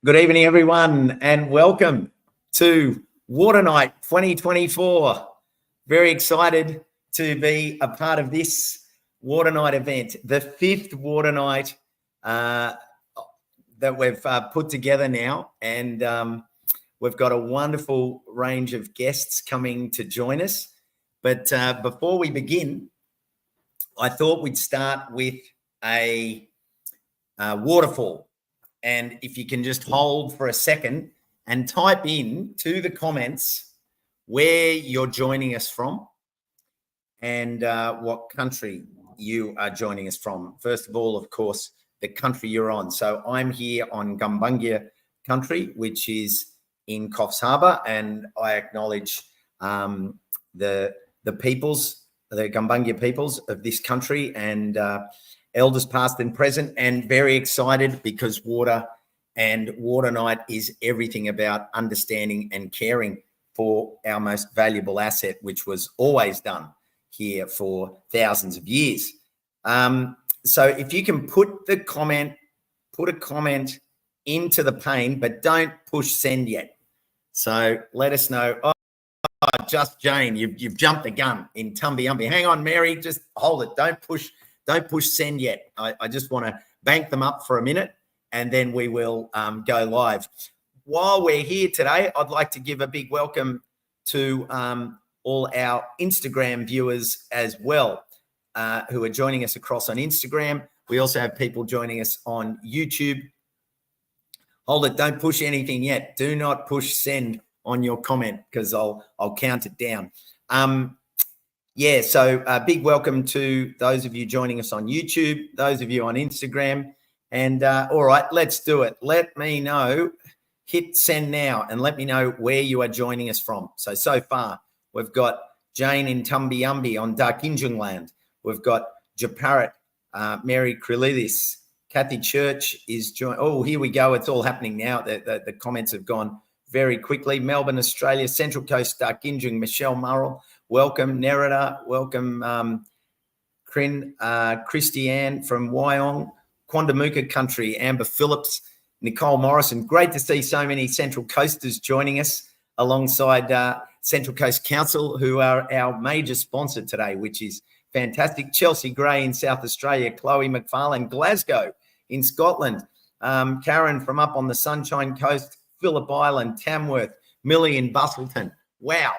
Good evening, everyone, and welcome to Water Night 2024. Very excited to be a part of this Water Night event, the fifth Water Night that we've put together now. And we've got a wonderful range of guests coming to join us. But before we begin, I thought we'd start with a waterfall. And if you can just hold for a second and type in to the comments where you're joining us from and what country you are joining us from. First of all, of course, the country you're on. So I'm here on Gumbaynggirr country, which is in Coffs Harbour, and I acknowledge the peoples, the Gumbaynggirr peoples of this country, and elders past and present, and very excited because water and Water Night is everything about understanding and caring for our most valuable asset, which was always done here for thousands of years. So if you can put a comment into the pane, but don't push send yet. So let us know. Oh, just Jane, you've jumped the gun in Tumby-umby. Hang on, Mary, just hold it. Don't push send yet. I just want to bank them up for a minute, and then we will go live. While we're here today, I'd like to give a big welcome to all our Instagram viewers as well, who are joining us across on Instagram. We also have people joining us on YouTube. Hold it, don't push anything yet. Do not push send on your comment because I'll count it down. So a big welcome to those of you joining us on YouTube, those of you on Instagram. And all right, let's do it. Let me know, hit send now, and let me know where you are joining us from. So far, we've got Jane in Tumby-umby on Darkinjung land. We've got Japarat, Mary Krilidis, Kathy Church is joining. Oh, here we go. It's all happening now. The comments have gone very quickly. Melbourne, Australia, Central Coast, Darkinjung, Michelle Murrell. Welcome, Nerida. Welcome, Christiane from Wyong, Quandamooka country, Amber Phillips, Nicole Morrison. Great to see so many Central Coasters joining us alongside Central Coast Council, who are our major sponsor today, which is fantastic. Chelsea Gray in South Australia, Chloe McFarlane, Glasgow in Scotland, Karen from up on the Sunshine Coast, Phillip Island, Tamworth, Millie in Bustleton. Wow.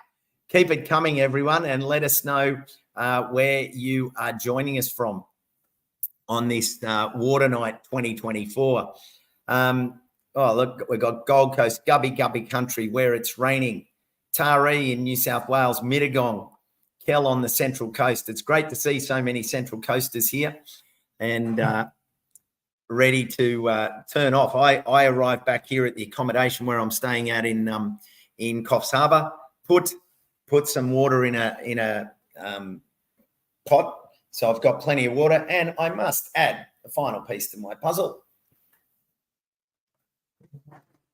Keep it coming, everyone, and let us know where you are joining us from on this Water Night 2024. Look, we've got Gold Coast, Gubby country, where it's raining. Taree in New South Wales, Mittagong, Kell on the Central Coast. It's great to see so many Central Coasters here and ready to turn off. I arrived back here at the accommodation where I'm staying at in Coffs Harbour. Put some water in a pot, so I've got plenty of water, and I must add the final piece to my puzzle.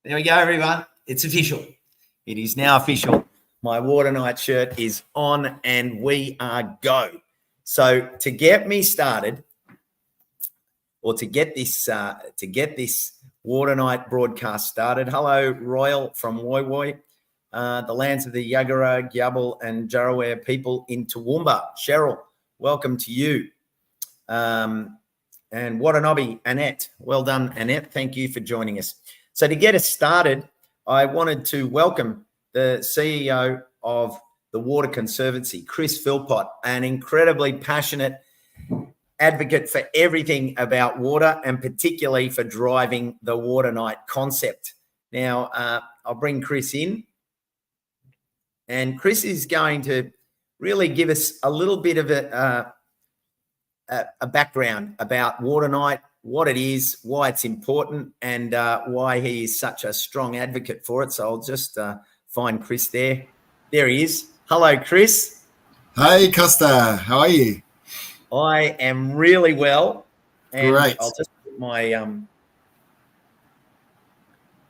There we go, everyone. It's official. It is now official. My Water Night shirt is on, and we are go. So to get me started, or to get this Water Night broadcast started, hello, Royal from Woy Woy. The lands of the Yagara, Gyabal, and Jaraware people in Toowoomba. Cheryl, welcome to you. And Watanabe, Annette. Well done, Annette. Thank you for joining us. So to get us started, I wanted to welcome the CEO of the Water Conservancy, Chris Philpott, an incredibly passionate advocate for everything about water, and particularly for driving the Water Night concept. Now, I'll bring Chris in. And Chris is going to really give us a little bit of a background about Water Night, what it is, why it's important, and why he is such a strong advocate for it. So I'll just find Chris there. There he is. Hello, Chris. Hi, Costa. How are you? I am really well. And great. I'll just put my...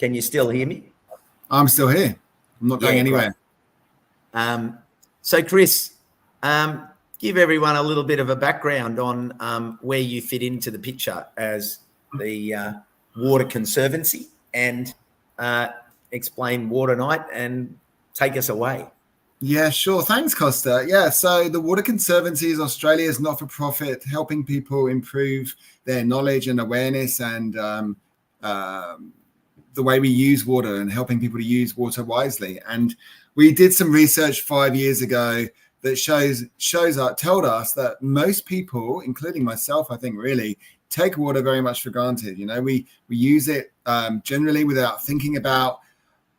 Can you still hear me? I'm still here. I'm not going anywhere. Great. So, Chris, give everyone a little bit of a background on where you fit into the picture as the Water Conservancy and explain Water Night and take us away. Yeah, sure. Thanks, Costa. Yeah, so the Water Conservancy is Australia's not-for-profit, helping people improve their knowledge and awareness and the way we use water and helping people to use water wisely. And we did some research 5 years ago that told us that most people, including myself, I think really take water very much for granted. You know, we use it generally without thinking about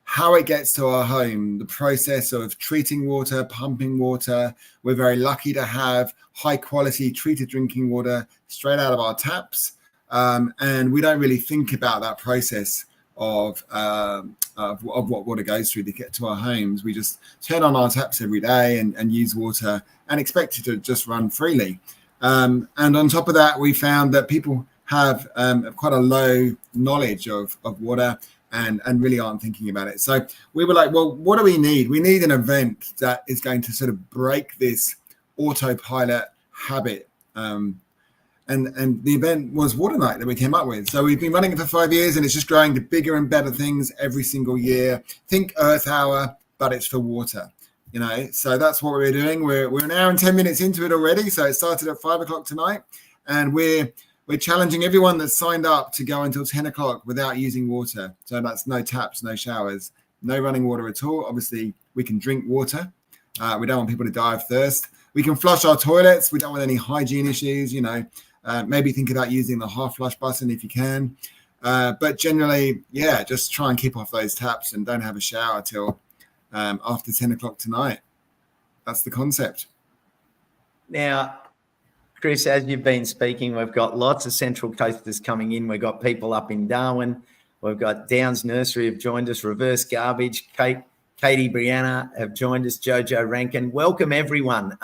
how it gets to our home, the process of treating water, pumping water. We're very lucky to have high quality treated drinking water straight out of our taps. And we don't really think about that process of what water goes through to get to our homes. We just turn on our taps every day and use water and expect it to just run freely. And on top of that, we found that people have quite a low knowledge of water and really aren't thinking about it. So we were like, well, what do we need? We need an event that is going to sort of break this autopilot habit. And the event was Water Night that we came up with. So we've been running it for 5 years and it's just growing to bigger and better things every single year. Think Earth Hour, but it's for water, you know? So that's what we're doing. We're an hour and 10 minutes into it already. So it started at 5 o'clock tonight and we're challenging everyone that's signed up to go until 10 o'clock without using water. So that's no taps, no showers, no running water at all. Obviously, we can drink water. We don't want people to die of thirst. We can flush our toilets. We don't want any hygiene issues, you know. Maybe think about using the half flush button if you can. But generally, yeah, just try and keep off those taps and don't have a shower till after 10 o'clock tonight. That's the concept. Now, Chris, as you've been speaking, we've got lots of Central Coasters coming in. We've got people up in Darwin. We've got Downs Nursery have joined us, Reverse Garbage, Katie Brianna have joined us, Jojo Rankin. Welcome, everyone,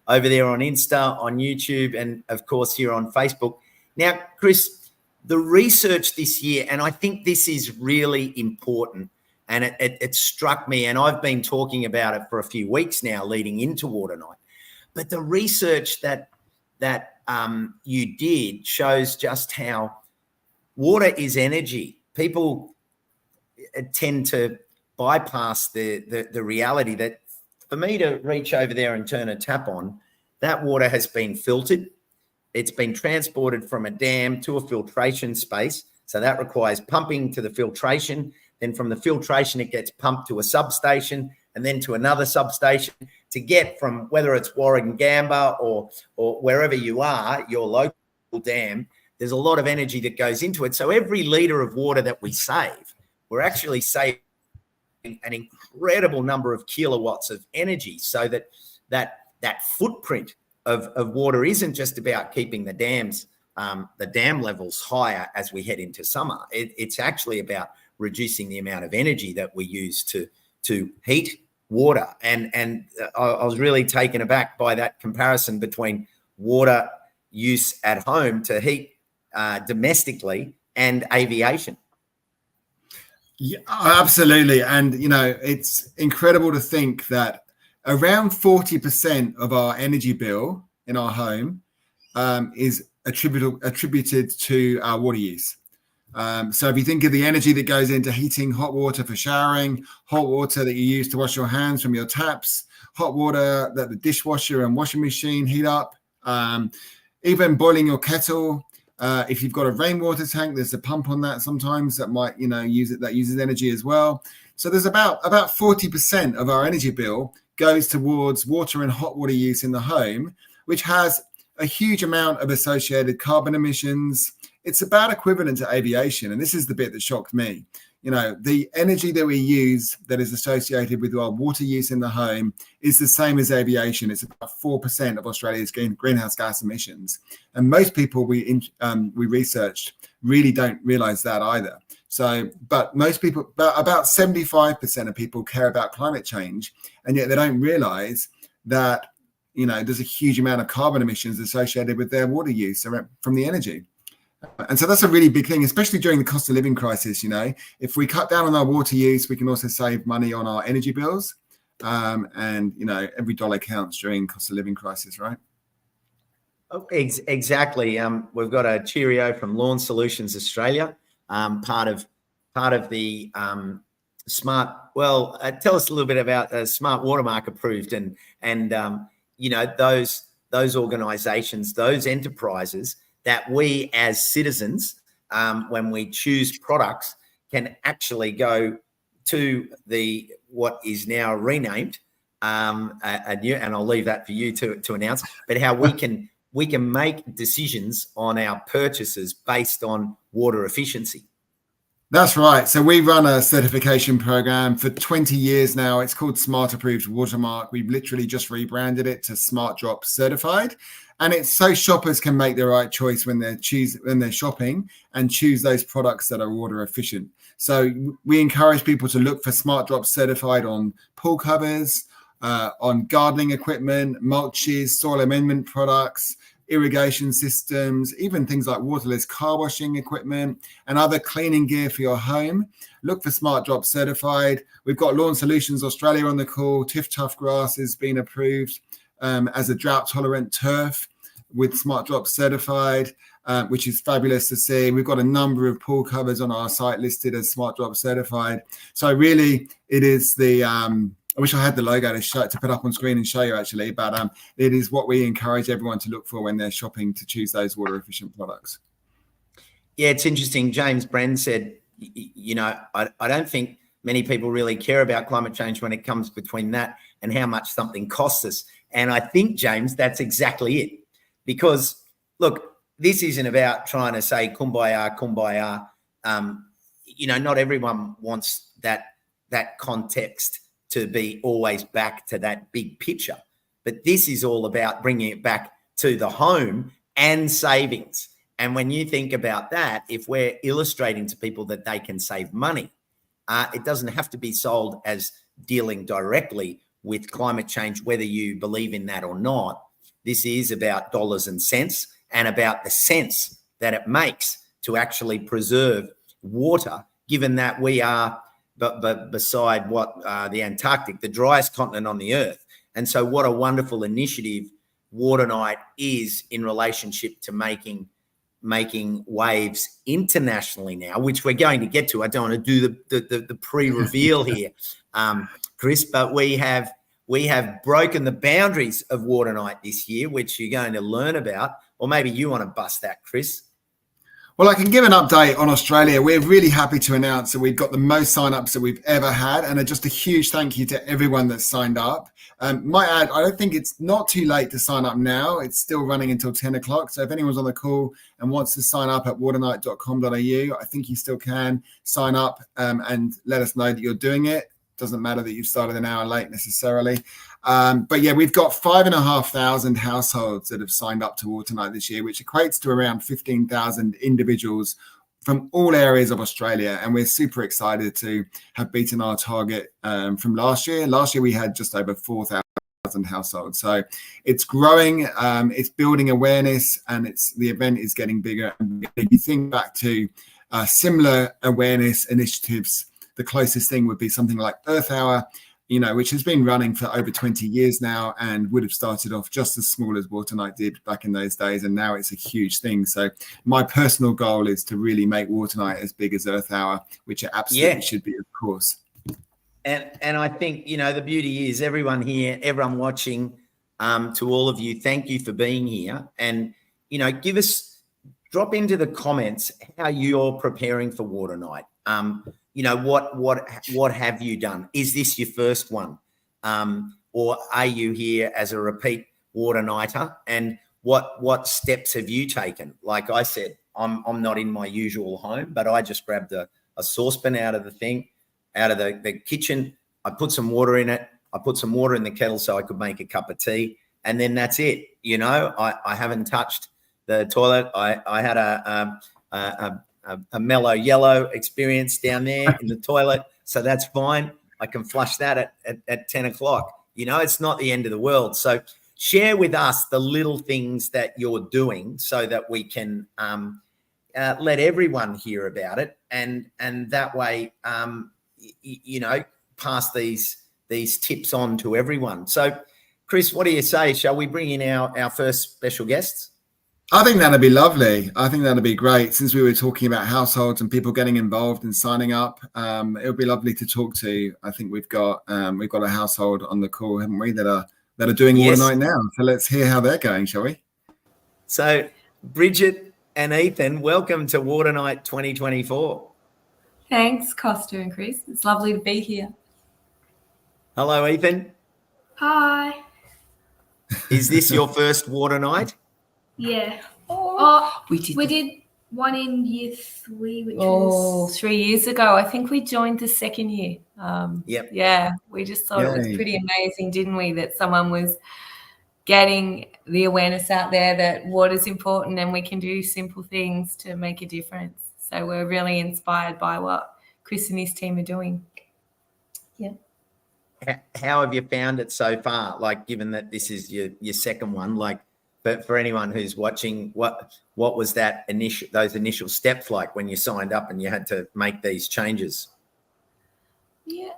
over there on Insta, on YouTube, and, of course, here on Facebook. Now, Chris, the research this year, and I think this is really important, and it struck me, and I've been talking about it for a few weeks now leading into Water Night, but the research that you did shows just how water is energy. People tend to bypass the reality that for me to reach over there and turn a tap on, that water has been filtered. It's been transported from a dam to a filtration space. So that requires pumping to the filtration. Then from the filtration, it gets pumped to a substation and then to another substation to get from whether it's Warringamba or wherever you are, your local dam, there's a lot of energy that goes into it. So every litre of water that we save, we're actually saving an incredible number of kilowatts of energy, so that footprint of water isn't just about keeping the dam levels higher as we head into summer. It's actually about reducing the amount of energy that we use to heat water. And I was really taken aback by that comparison between water use at home to heat domestically and aviation. Yeah, absolutely. And, you know, it's incredible to think that around 40% of our energy bill in our home is attributed to our water use. So if you think of the energy that goes into heating hot water for showering, hot water that you use to wash your hands from your taps, hot water that the dishwasher and washing machine heat up, even boiling your kettle. If you've got a rainwater tank, there's a pump on that sometimes that might, you know, uses energy as well. So there's about 40% of our energy bill goes towards water and hot water use in the home, which has a huge amount of associated carbon emissions. It's about equivalent to aviation. And this is the bit that shocked me. You know, the energy that we use that is associated with our water use in the home is the same as aviation. It's about 4% of Australia's greenhouse gas emissions. And most people we researched really don't realize that either. So, but most people, about 75% of people care about climate change, and yet they don't realize that, you know, there's a huge amount of carbon emissions associated with their water use from the energy. And so that's a really big thing, especially during the cost of living crisis. You know, if we cut down on our water use, we can also save money on our energy bills. And, you know, every dollar counts during cost of living crisis, right? Oh, exactly. We've got a cheerio from Lawn Solutions Australia, part of part of the smart. Well, tell us a little bit about Smart Watermark approved, and those organisations, those enterprises that we as citizens, when we choose products, can actually go to what is now renamed a new, and I'll leave that for you to announce, but how we can make decisions on our purchases based on water efficiency. That's right. So we run a certification program for 20 years now. It's called Smart Approved Watermark. We've literally just rebranded it to Smart Drop Certified. And it's so shoppers can make the right choice when they're shopping and choose those products that are water efficient. So we encourage people to look for Smart Drop Certified on pool covers, on gardening equipment, mulches, soil amendment products, irrigation systems, even things like waterless car washing equipment and other cleaning gear for your home. Look for Smart Drop Certified. We've got Lawn Solutions Australia on the call. Tiff Tough Grass has been approved as a drought tolerant turf with Smart Drop Certified, which is fabulous to see. We've got a number of pool covers on our site listed as Smart Drop Certified. So really it is I wish I had the logo to put up on screen and show you actually, but it is what we encourage everyone to look for when they're shopping to choose those water efficient products. Yeah, it's interesting. James Brenn said, I don't think many people really care about climate change when it comes between that and how much something costs us. And I think, James, that's exactly it. Because, look, this isn't about trying to say kumbaya, kumbaya. Not everyone wants that context to be always back to that big picture. But this is all about bringing it back to the home and savings. And when you think about that, if we're illustrating to people that they can save money, it doesn't have to be sold as dealing directly with climate change, whether you believe in that or not. This is about dollars and cents and about the sense that it makes to actually preserve water, given that we are but beside the Antarctic, the driest continent on the earth. And so what a wonderful initiative Water Night is in relationship to making waves internationally now, which we're going to get to. I don't want to do the pre-reveal here, Chris, but we have broken the boundaries of Water Night this year, which you're going to learn about, or maybe you want to bust that, Chris. Well, I can give an update on Australia. We're really happy to announce that we've got the most sign-ups that we've ever had, and just a huge thank you to everyone that's signed up. Might add, I don't think it's not too late to sign up now. It's still running until 10 o'clock. So if anyone's on the call and wants to sign up at waternight.com.au, I think you still can sign up and let us know that you're doing it. Doesn't matter that you've started an hour late necessarily. But yeah, we've got 5,500 households that have signed up to Water Night this year, which equates to around 15,000 individuals from all areas of Australia. And we're super excited to have beaten our target from last year. Last year, we had just over 4,000 households. So it's growing, it's building awareness, and the event is getting bigger. And if you think back to similar awareness initiatives, the closest thing would be something like Earth Hour, which has been running for over 20 years now and would have started off just as small as Water Night did back in those days. And now it's a huge thing. So my personal goal is to really make Water Night as big as Earth Hour, which it absolutely should be, of course. And I think, the beauty is everyone here, everyone watching, to all of you, thank you for being here. And, drop into the comments how you're preparing for Water Night. What have you done? Is this your first one? Or are you here as a repeat Water Nighter? And what steps have you taken? Like I said, I'm not in my usual home, but I just grabbed a saucepan out of the kitchen. I put some water in it. I put some water in the kettle so I could make a cup of tea. And then that's it. I haven't touched the toilet. I had a mellow yellow experience down there in the toilet. So that's fine. I can flush that at 10 o'clock. It's not the end of the world. So share with us the little things that you're doing so that we can let everyone hear about it. And that way, pass these tips on to everyone. So Chris, what do you say? Shall we bring in our first special guests? I think that'd be lovely. I think that'd be great. Since we were talking about households and people getting involved and signing up, it would be lovely to talk to. I think we've got a household on the call, haven't we? That are doing Water Night now. So let's hear how they're going, shall we? So, Bridget and Ethan, welcome to Water Night 2024. Thanks, Costa and Chris. It's lovely to be here. Hello, Ethan. Hi. Is this your first Water Night? Yeah. We did one in year 3, which was 3 years ago. I think we joined the second year. Yep. Yeah, we just thought it was pretty amazing, didn't we, that someone was getting the awareness out there that water's important and we can do simple things to make a difference. So we're really inspired by what Chris and his team are doing. Yeah. How have you found it so far? Like, given that this is your second one, like, but for anyone who's watching, what was those initial steps like when you signed up and you had to make these changes? Yeah.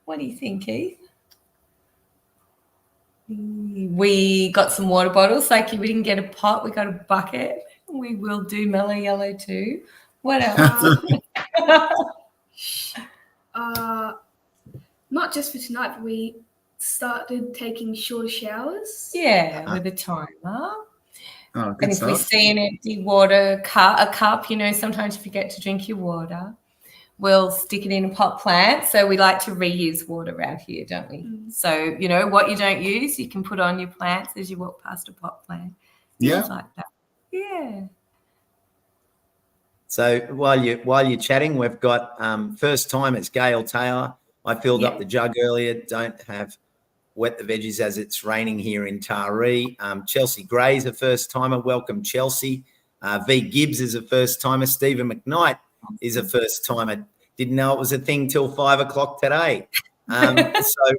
What do you think, Keith? We got some water bottles. Like, we didn't get a pot, we got a bucket. We will do mellow yellow too. What else? not just for tonight, but we started taking shorter showers. Yeah, with a timer. Oh, good and if stuff. we see an empty water cup, you know, sometimes you forget to drink your water, we'll stick it in a pot plant. So we like to reuse water around here, don't we? So, you know, what you don't use, you can put on your plants as you walk past a pot plant. Things like that. Yeah. So while you're chatting, we've got first timers, Gail Taylor. I filled up the jug earlier. Don't have wet the veggies as it's raining here in Taree. Chelsea Gray's a first timer. Welcome, Chelsea. V Gibbs is a first timer. Stephen McKnight is a first timer. Didn't know it was a thing till 5 o'clock today. So,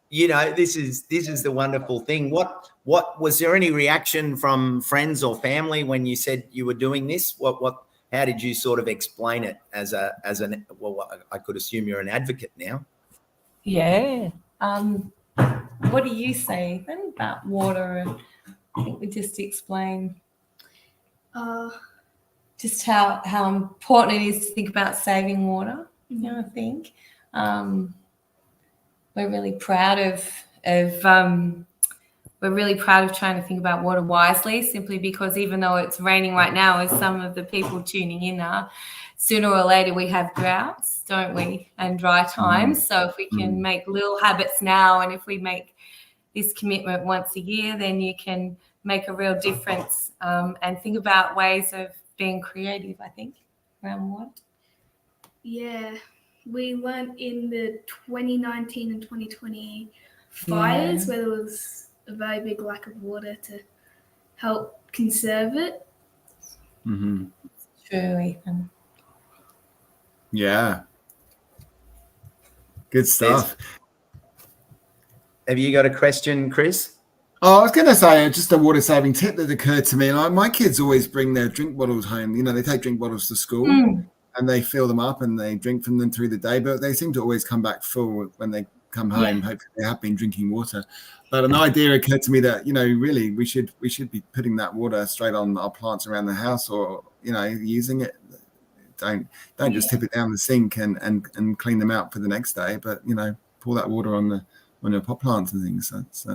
you know, this is the wonderful thing. What was there any reaction from friends or family when you said you were doing this? How did you sort of explain it I could assume you're an advocate now. Yeah. What do you say, Ethan, about water? I think we just explain just how important it is to think about saving water. You know, I think we're really proud of trying to think about water wisely, simply because even though it's raining right now, as some of the people tuning in are, sooner or later we have droughts, don't we, and dry times. So if we can make little habits now, and if we make this commitment once a year, then you can make a real difference and think about ways of being creative, I think, around water. Yeah, we learned in the 2019 and 2020 fires where there was a very big lack of water to help conserve it. Mm-hmm. True, Ethan. Yeah. Good stuff. Have you got a question, Chris? Oh, I was going to say just a water-saving tip that occurred to me. Like, my kids always bring their drink bottles home. You know, they take drink bottles to school and they fill them up and they drink from them through the day, but they seem to always come back full when they come home. Yeah. Hopefully they have been drinking water. But an idea occurred to me that, you know, really we should be putting that water straight on our plants around the house, or, you know, using it. Don't just tip it down the sink and clean them out for the next day, but, you know, pour that water on your pot plants and things. That's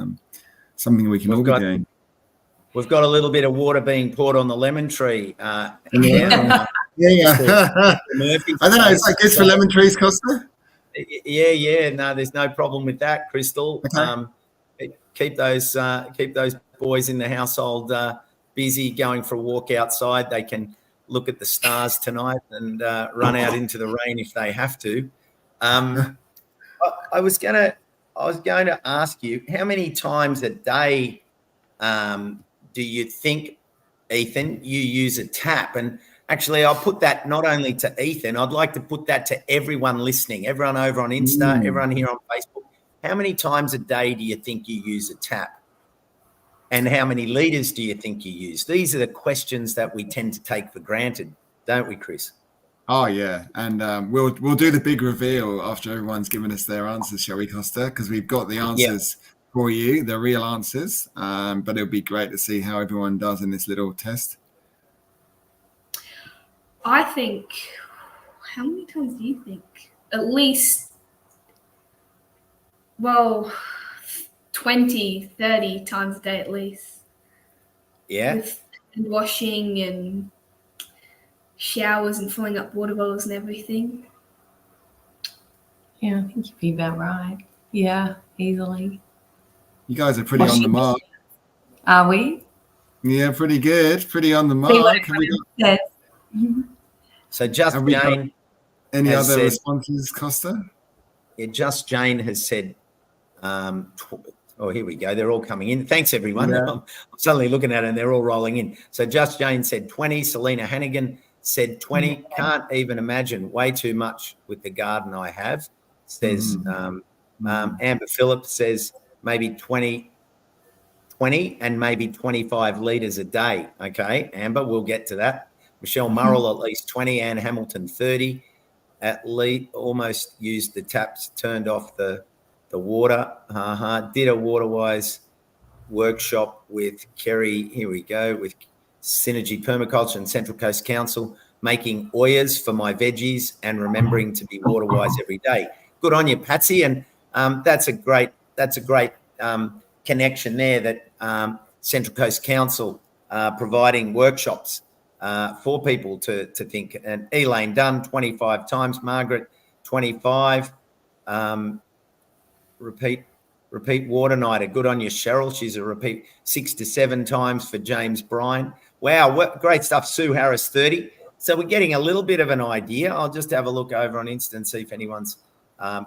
something we can all be doing. We've got a little bit of water being poured on the lemon tree. Yeah. I don't know. Is that good for lemon trees, Costa? Yeah. No, there's no problem with that, Crystal. Okay. Keep those boys in the household busy, going for a walk outside. They can look at the stars tonight and run out into the rain if they have to. I was going to ask you, how many times a day do you think, Ethan, you use a tap? And actually, I'll put that not only to Ethan, I'd like to put that to everyone listening, everyone over on Insta, everyone here on Facebook. How many times a day do you think you use a tap? And how many litres do you think you use? These are the questions that we tend to take for granted, don't we, Chris? Oh, yeah. And we'll do the big reveal after everyone's given us their answers, shall we, Costa? Because we've got the answers for you, the real answers. But it'll be great to see how everyone does in this little test. I think, how many times do you think? At least, well, 20, 30 times a day at least. Yeah. With washing and showers and filling up water bottles and everything. Yeah, I think you'd be about right. Yeah, easily. You guys are pretty on the mark. Are we? Yeah, pretty good. Pretty on the mark. Have we got, So Just have we got Jane any has other said, responses, Costa? yeah, Just Jane has said, oh, here we go. They're all coming in. Thanks, everyone. Yeah. I'm suddenly looking at it and they're all rolling in. So Just Jane said 20. Selena Hannigan said 20. Can't even imagine. Way too much with the garden I have, says Amber Phillips says maybe 20 and maybe 25 litres a day. Okay, Amber, we'll get to that. Michelle Murrell, at least 20. Anne Hamilton, 30. At least almost used the taps, turned off the water. Did a Waterwise workshop with Kerry, here we go, with Synergy Permaculture and Central Coast Council, making oyas for my veggies and remembering to be water-wise every day. Good on you, Patsy. And that's a great connection there, that Central Coast Council providing workshops for people to think. And Elaine Dunn, 25 times. Margaret, 25. Repeat water nighter. Good on you, Cheryl. She's a repeat 6 to 7 times for James Bryan. Wow, what great stuff. Sue Harris, 30. So we're getting a little bit of an idea. I'll just have a look over on Insta and see if anyone's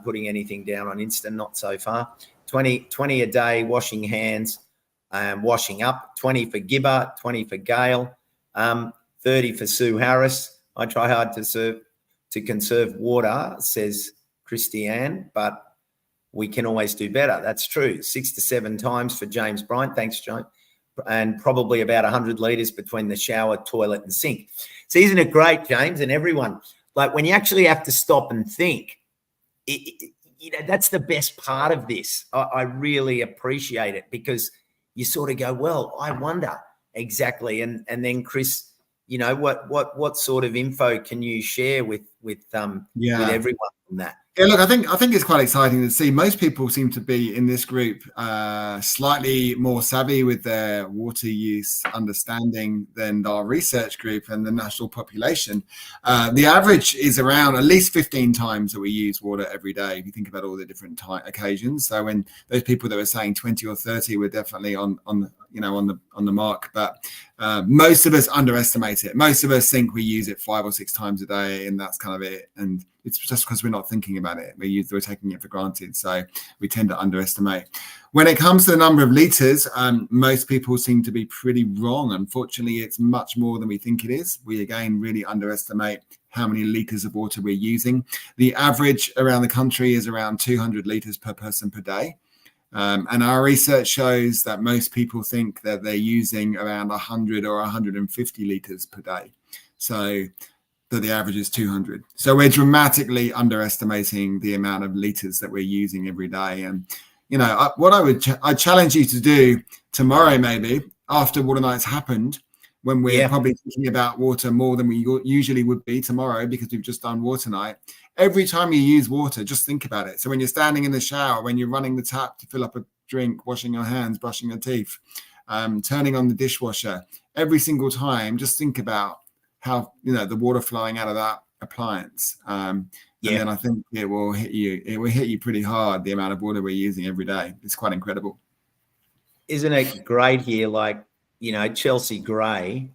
putting anything down on Insta. Not so far. 20 a day, washing hands, washing up. 20 for Gibber, 20 for Gail, 30 for Sue Harris. I try hard to conserve water, says Christiane, but we can always do better. That's true. 6 to 7 times for James Bryant. Thanks, John. And probably about 100 litres between the shower, toilet and sink. So isn't it great, James, and everyone? Like when you actually have to stop and think, that's the best part of this. I really appreciate it, because you sort of go, well, I wonder exactly. And then Chris, what sort of info can you share with everyone on that? Yeah, look, I think it's quite exciting to see. Most people seem to be in this group slightly more savvy with their water use understanding than our research group and the national population. The average is around at least 15 times that we use water every day, if you think about all the different occasions. So when those people that were saying 20 or 30 were definitely on the mark, but most of us underestimate it. Most of us think we use it 5 or 6 times a day, and that's kind of it. And it's just because we're not thinking about it. We're taking it for granted. So we tend to underestimate. When it comes to the number of litres, most people seem to be pretty wrong. Unfortunately, it's much more than we think it is. We, again, really underestimate how many litres of water we're using. The average around the country is around 200 litres per person per day. And our research shows that most people think that they're using around 100 or 150 litres per day. So that the average is 200. So we're dramatically underestimating the amount of litres that we're using every day. And, what I challenge you to do tomorrow, maybe after Water Nights happened, when we're probably thinking about water more than we usually would be tomorrow, because we've just done Water Night. Every time you use water, just think about it. So when you're standing in the shower, when you're running the tap to fill up a drink, washing your hands, brushing your teeth, turning on the dishwasher, every single time, just think about how, the water flowing out of that appliance. And then I think it will hit you pretty hard, the amount of water we're using every day. It's quite incredible. Isn't it great here? Like, Chelsea Gray,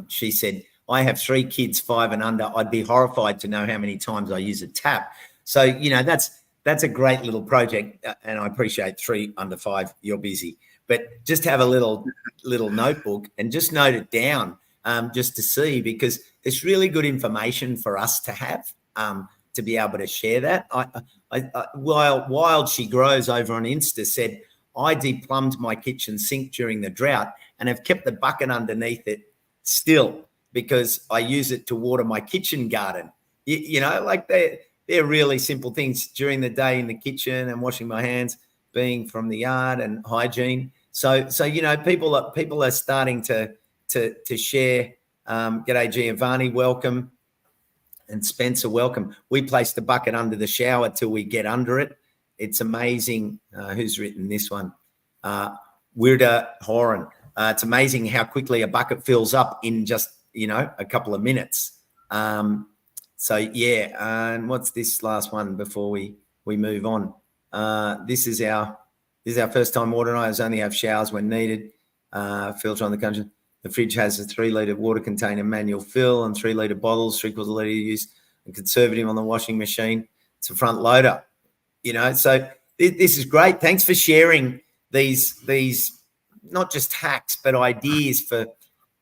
she said, I have 3 kids, 5 and under. I'd be horrified to know how many times I use a tap. So, that's a great little project. And I appreciate 3 under 5, you're busy. But just have a little notebook and just note it down, just to see, because it's really good information for us to have, to be able to share that. While She Grows over on Insta said, I deplumbed my kitchen sink during the drought and have kept the bucket underneath it still, because I use it to water my kitchen garden. Like they're really simple things during the day in the kitchen, and washing my hands, being from the yard, and hygiene. So people are starting to share G'day, Giovanni. Welcome. And Spencer, welcome. We place the bucket under the shower till we get under it. It's amazing. Who's written this one? Wirda Horan. It's amazing how quickly a bucket fills up in just, a couple of minutes. So yeah, and what's this last one before we move on? This is our first time water night. Only have showers when needed. Filter on the country. The fridge has a 3-litre water container manual fill and 3-litre bottles, 3/4 litre use, and conservative on the washing machine. It's a front loader, So this is great. Thanks for sharing these not just hacks but ideas for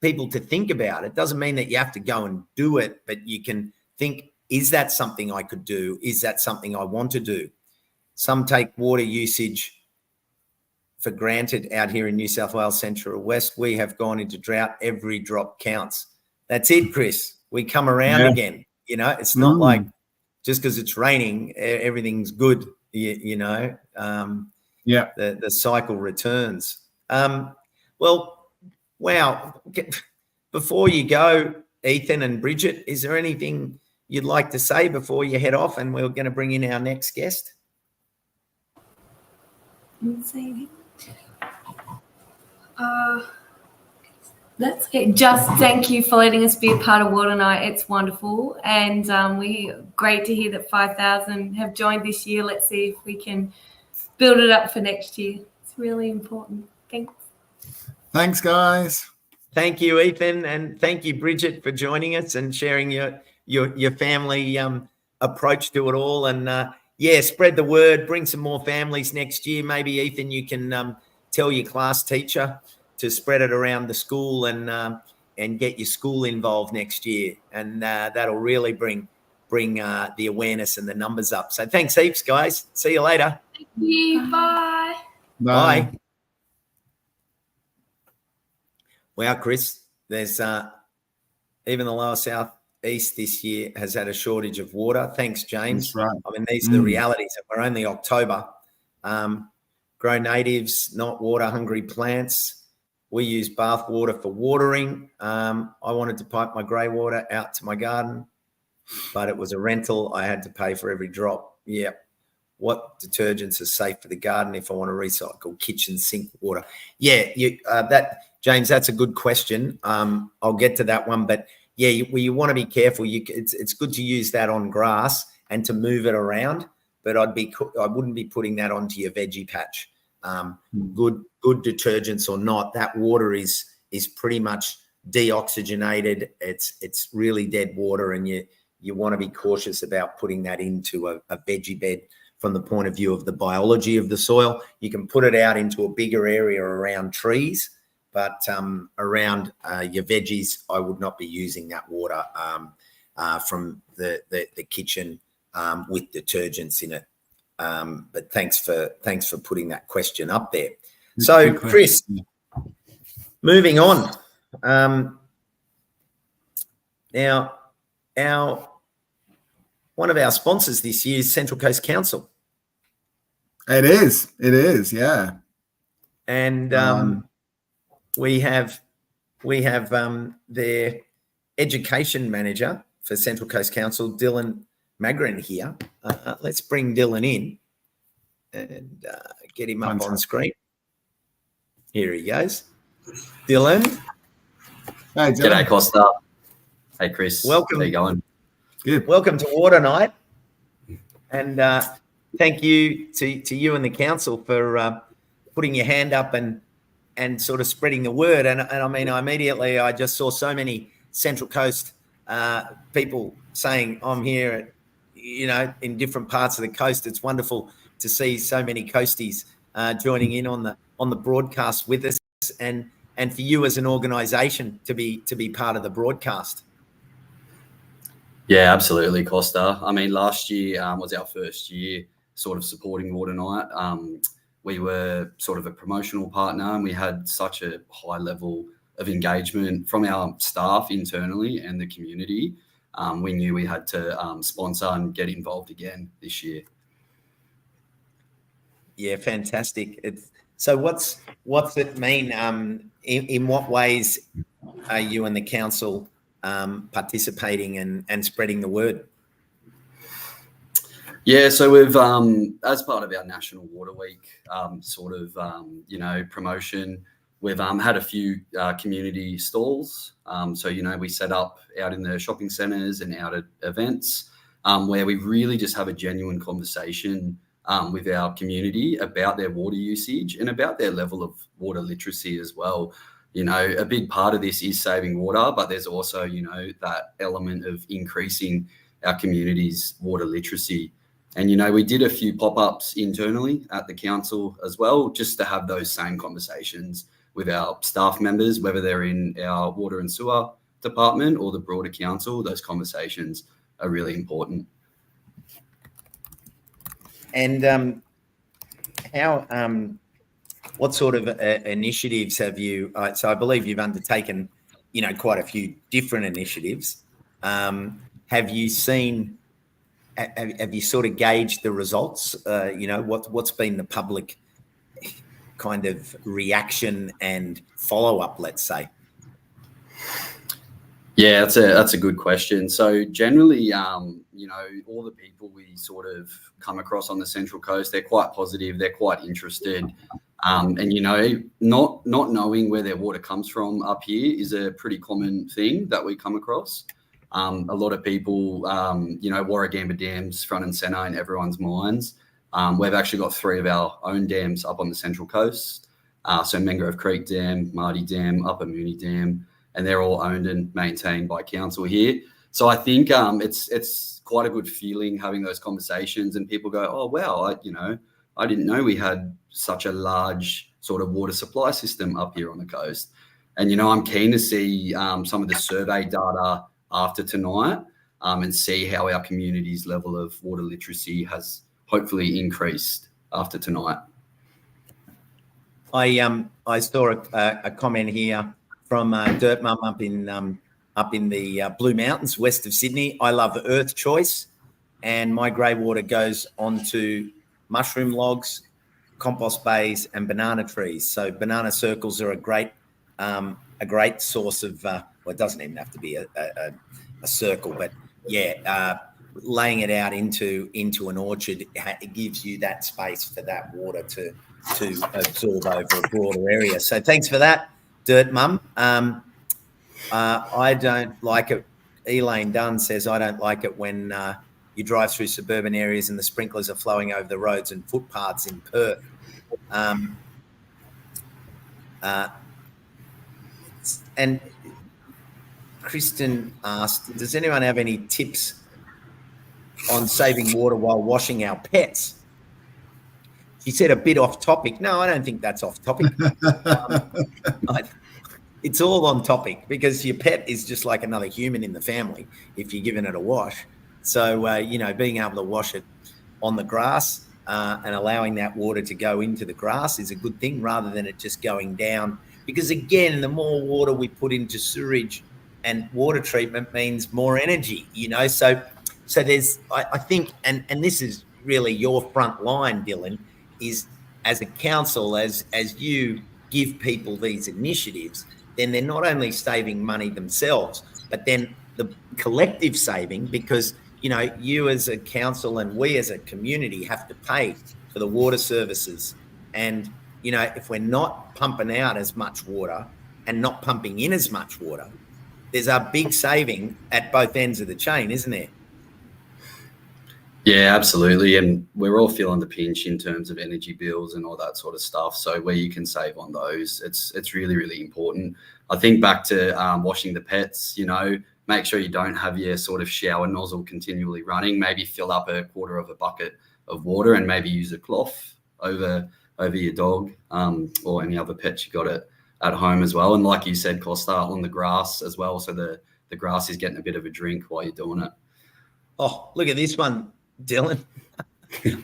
people to think about. It doesn't mean that you have to go and do it, but you can think, is that something I could do? Is that something I want to do? Some take water usage for granted out here in New South Wales Central West. We have gone into drought. Every drop counts. That's it, Chris. We come around again. It's not like just because it's raining, everything's good. The cycle returns. Well, wow. Before you go, Ethan and Bridget, is there anything you'd like to say before you head off? And we're going to bring in our next guest. That's it. Just thank you for letting us be a part of Water Night. It's wonderful, and great to hear that 5,000 have joined this year. Let's see if we can build it up for next year. It's really important. Thanks, guys. Thank you, Ethan, and thank you, Bridget, for joining us and sharing your family approach to it all. And spread the word. Bring some more families next year. Maybe Ethan, you can tell your class teacher to spread it around the school and get your school involved next year, and that'll really bring the awareness and the numbers up. So thanks heaps, guys. See you later. Thank you. Bye. Bye. Wow, Chris, there's even the lower south east this year has had a shortage of water. Thanks, James. That's right. I mean, these are the realities. We're only October. Grow natives, not water-hungry plants. We use bath water for watering. I wanted to pipe my grey water out to my garden, but it was a rental. I had to pay for every drop. Yeah. What detergents are safe for the garden if I want to recycle kitchen sink water? Yeah, James, that's a good question. I'll get to that one, but yeah, you want to be careful. It's good to use that on grass and to move it around, but I wouldn't be putting that onto your veggie patch. Good detergents or not, that water is pretty much deoxygenated. It's really dead water, and you want to be cautious about putting that into a veggie bed from the point of view of the biology of the soil. You can put it out into a bigger area around trees, but around your veggies, I would not be using that water from the kitchen with detergents in it. But thanks for putting that question up there. So, Chris, moving on. Now, one of our sponsors this year is Central Coast Council. It is, yeah. And we have their education manager for Central Coast Council, Dylan Magrin, here. Let's bring Dylan in and get him up on screen. Here he goes. Dylan. Hey, Dylan. G'day, Costa. Hey, Chris. Welcome. How you going? Good. Welcome to Water Night. And thank you to you and the council for putting your hand up and sort of spreading the word. And I mean, I just saw so many Central Coast people saying, I'm here, in different parts of the coast. It's wonderful to see so many coasties joining in on the broadcast with us, and for you as an organisation to be part of the broadcast. Yeah, absolutely, Costa. I mean, last year was our first year sort of supporting Water Night. We were sort of a promotional partner, and we had such a high level of engagement from our staff internally and the community. We knew we had to sponsor and get involved again this year. Yeah, fantastic. So what's it mean? In what ways are you and the council participating and spreading the word? Yeah, so we've, as part of our National Water Week promotion, we've had a few community stalls. So, we set up out in the shopping centres and out at events where we really just have a genuine conversation with our community about their water usage and about their level of water literacy as well. A big part of this is saving water, but there's also, that element of increasing our community's water literacy. And, we did a few pop-ups internally at the council as well, just to have those same conversations with our staff members, whether they're in our water and sewer department or the broader council. Those conversations are really important. And what sort of initiatives have you? So I believe you've undertaken, quite a few different initiatives. Have you seen? Have you sort of gauged the results? What's been the public kind of reaction and follow up? Let's say. Yeah, that's a good question. So generally, all the people we sort of come across on the Central Coast, they're quite positive, they're quite interested. And, not knowing where their water comes from up here is a pretty common thing that we come across. A lot of people, Warragamba Dam's front and centre in everyone's minds. We've actually got 3 of our own dams up on the Central Coast. So Mangrove Creek Dam, Marty Dam, Upper Mooney Dam, and they're all owned and maintained by council here. So I think it's quite a good feeling having those conversations, and people go, oh, wow, I didn't know we had such a large sort of water supply system up here on the coast. And, I'm keen to see some of the survey data after tonight and see how our community's level of water literacy has hopefully increased after tonight. I saw a comment here from Dirt Mum up in the Blue Mountains west of Sydney. I love Earth Choice, and my grey water goes onto mushroom logs, compost bays, and banana trees. So banana circles are a great source of. Well, it doesn't even have to be a circle, but yeah, laying it out into an orchard, it gives you that space for that water to absorb over a broader area. So thanks for that, Dirt Mum. I don't like it. Elaine Dunn says, I don't like it when you drive through suburban areas and the sprinklers are flowing over the roads and footpaths in Perth. And Kristen asked, does anyone have any tips on saving water while washing our pets? She said a bit off topic. No, I don't think that's off topic. It's all on topic because your pet is just like another human in the family if you're giving it a wash. So, being able to wash it on the grass and allowing that water to go into the grass is a good thing rather than it just going down. Because, again, the more water we put into sewerage and water treatment means more energy, So there's, I think, and this is really your front line, Dylan, is as a council, as you give people these initiatives, then they're not only saving money themselves, but then the collective saving, because, you as a council and we as a community have to pay for the water services. And, if we're not pumping out as much water and not pumping in as much water, there's a big saving at both ends of the chain, isn't there? Yeah, absolutely. And we're all feeling the pinch in terms of energy bills and all that sort of stuff. So where you can save on those, it's really, really important. I think back to washing the pets, make sure you don't have your sort of shower nozzle continually running. Maybe fill up a quarter of a bucket of water and maybe use a cloth over your dog or any other pets you got at home as well. And like you said, Costa, on the grass as well. So the grass is getting a bit of a drink while you're doing it. Oh, look at this one, Dylan.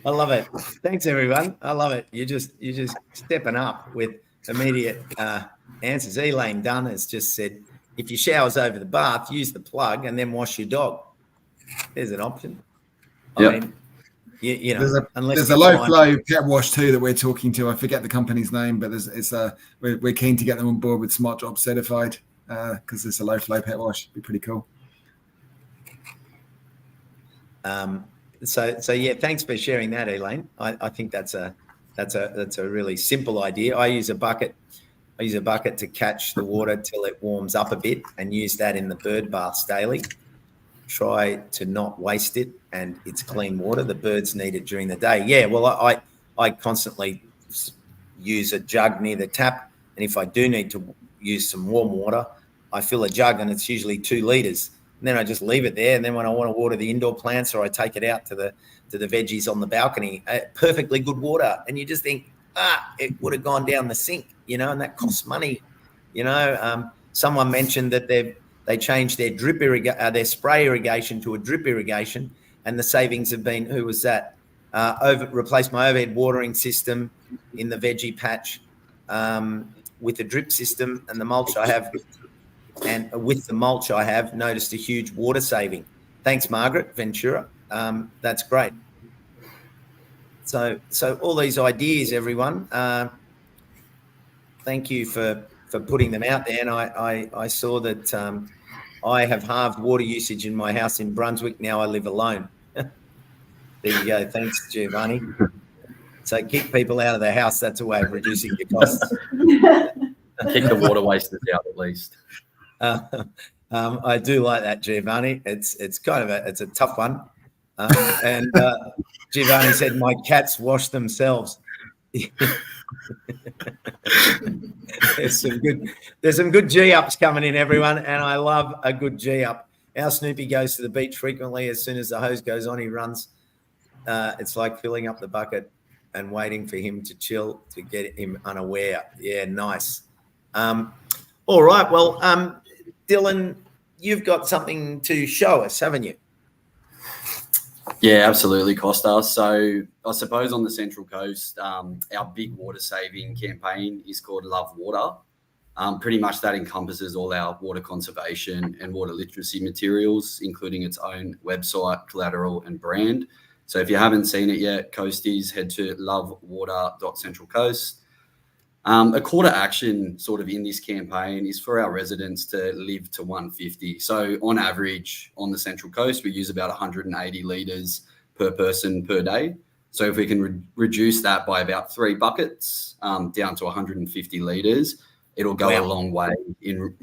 I love it. Thanks, everyone. I love it. You're just stepping up with immediate answers. Elaine Dunn has just said, if your shower's over the bath, use the plug and then wash your dog. There's an option. Yep. I mean, there's a low flow pet wash too that we're talking to. I forget the company's name, but we're keen to get them on board with Smart Drop certified. because it's a low flow pet wash. It'd be pretty cool. So yeah, thanks for sharing that, Elaine. I think that's a really simple idea. I use a bucket to catch the water till it warms up a bit and use that in the bird baths daily. Try to not waste it, and it's clean water. The birds need it during the day. Yeah, well, I constantly use a jug near the tap, and if I do need to use some warm water, I fill a jug, and it's usually 2 litres. And then I just leave it there, and then when I want to water the indoor plants, or I take it out to the veggies on the balcony, perfectly good water. And you just think, it would have gone down the sink, and that costs money. Someone mentioned that they changed their their spray irrigation to a drip irrigation, and the savings have been, who was that? Replaced my overhead watering system in the veggie patch with a drip system, and the mulch I have. And with the mulch I have, noticed a huge water saving. Thanks, Margaret Ventura. That's great. So all these ideas, everyone, thank you for putting them out there. And I saw that I have halved water usage in my house in Brunswick. Now I live alone. There you go. Thanks, Giovanni. So keep people out of the house. That's a way of reducing your costs. Kick the water wasters out at least. I do like that, Giovanni. It's kind of it's a tough one. And Giovanni said, "My cats wash themselves." There's some good G-ups coming in, everyone, and I love a good G-up. Our Snoopy goes to the beach frequently. As soon as the hose goes on, he runs. It's like filling up the bucket and waiting for him to chill to get him unaware. Yeah, nice. All right, well, Dylan, you've got something to show us, haven't you? Yeah, absolutely, Costa. So I suppose on the Central Coast, our big water saving campaign is called Love Water. Pretty much that encompasses all our water conservation and water literacy materials, including its own website, collateral, and brand. So if you haven't seen it yet, Coasties, head to lovewater.centralcoast. A call to action sort of in this campaign is for our residents to live to 150. So on average on the Central Coast, we use about 180 litres per person per day. So if we can reduce that by about 3 buckets down to 150 litres, it'll go a long way in,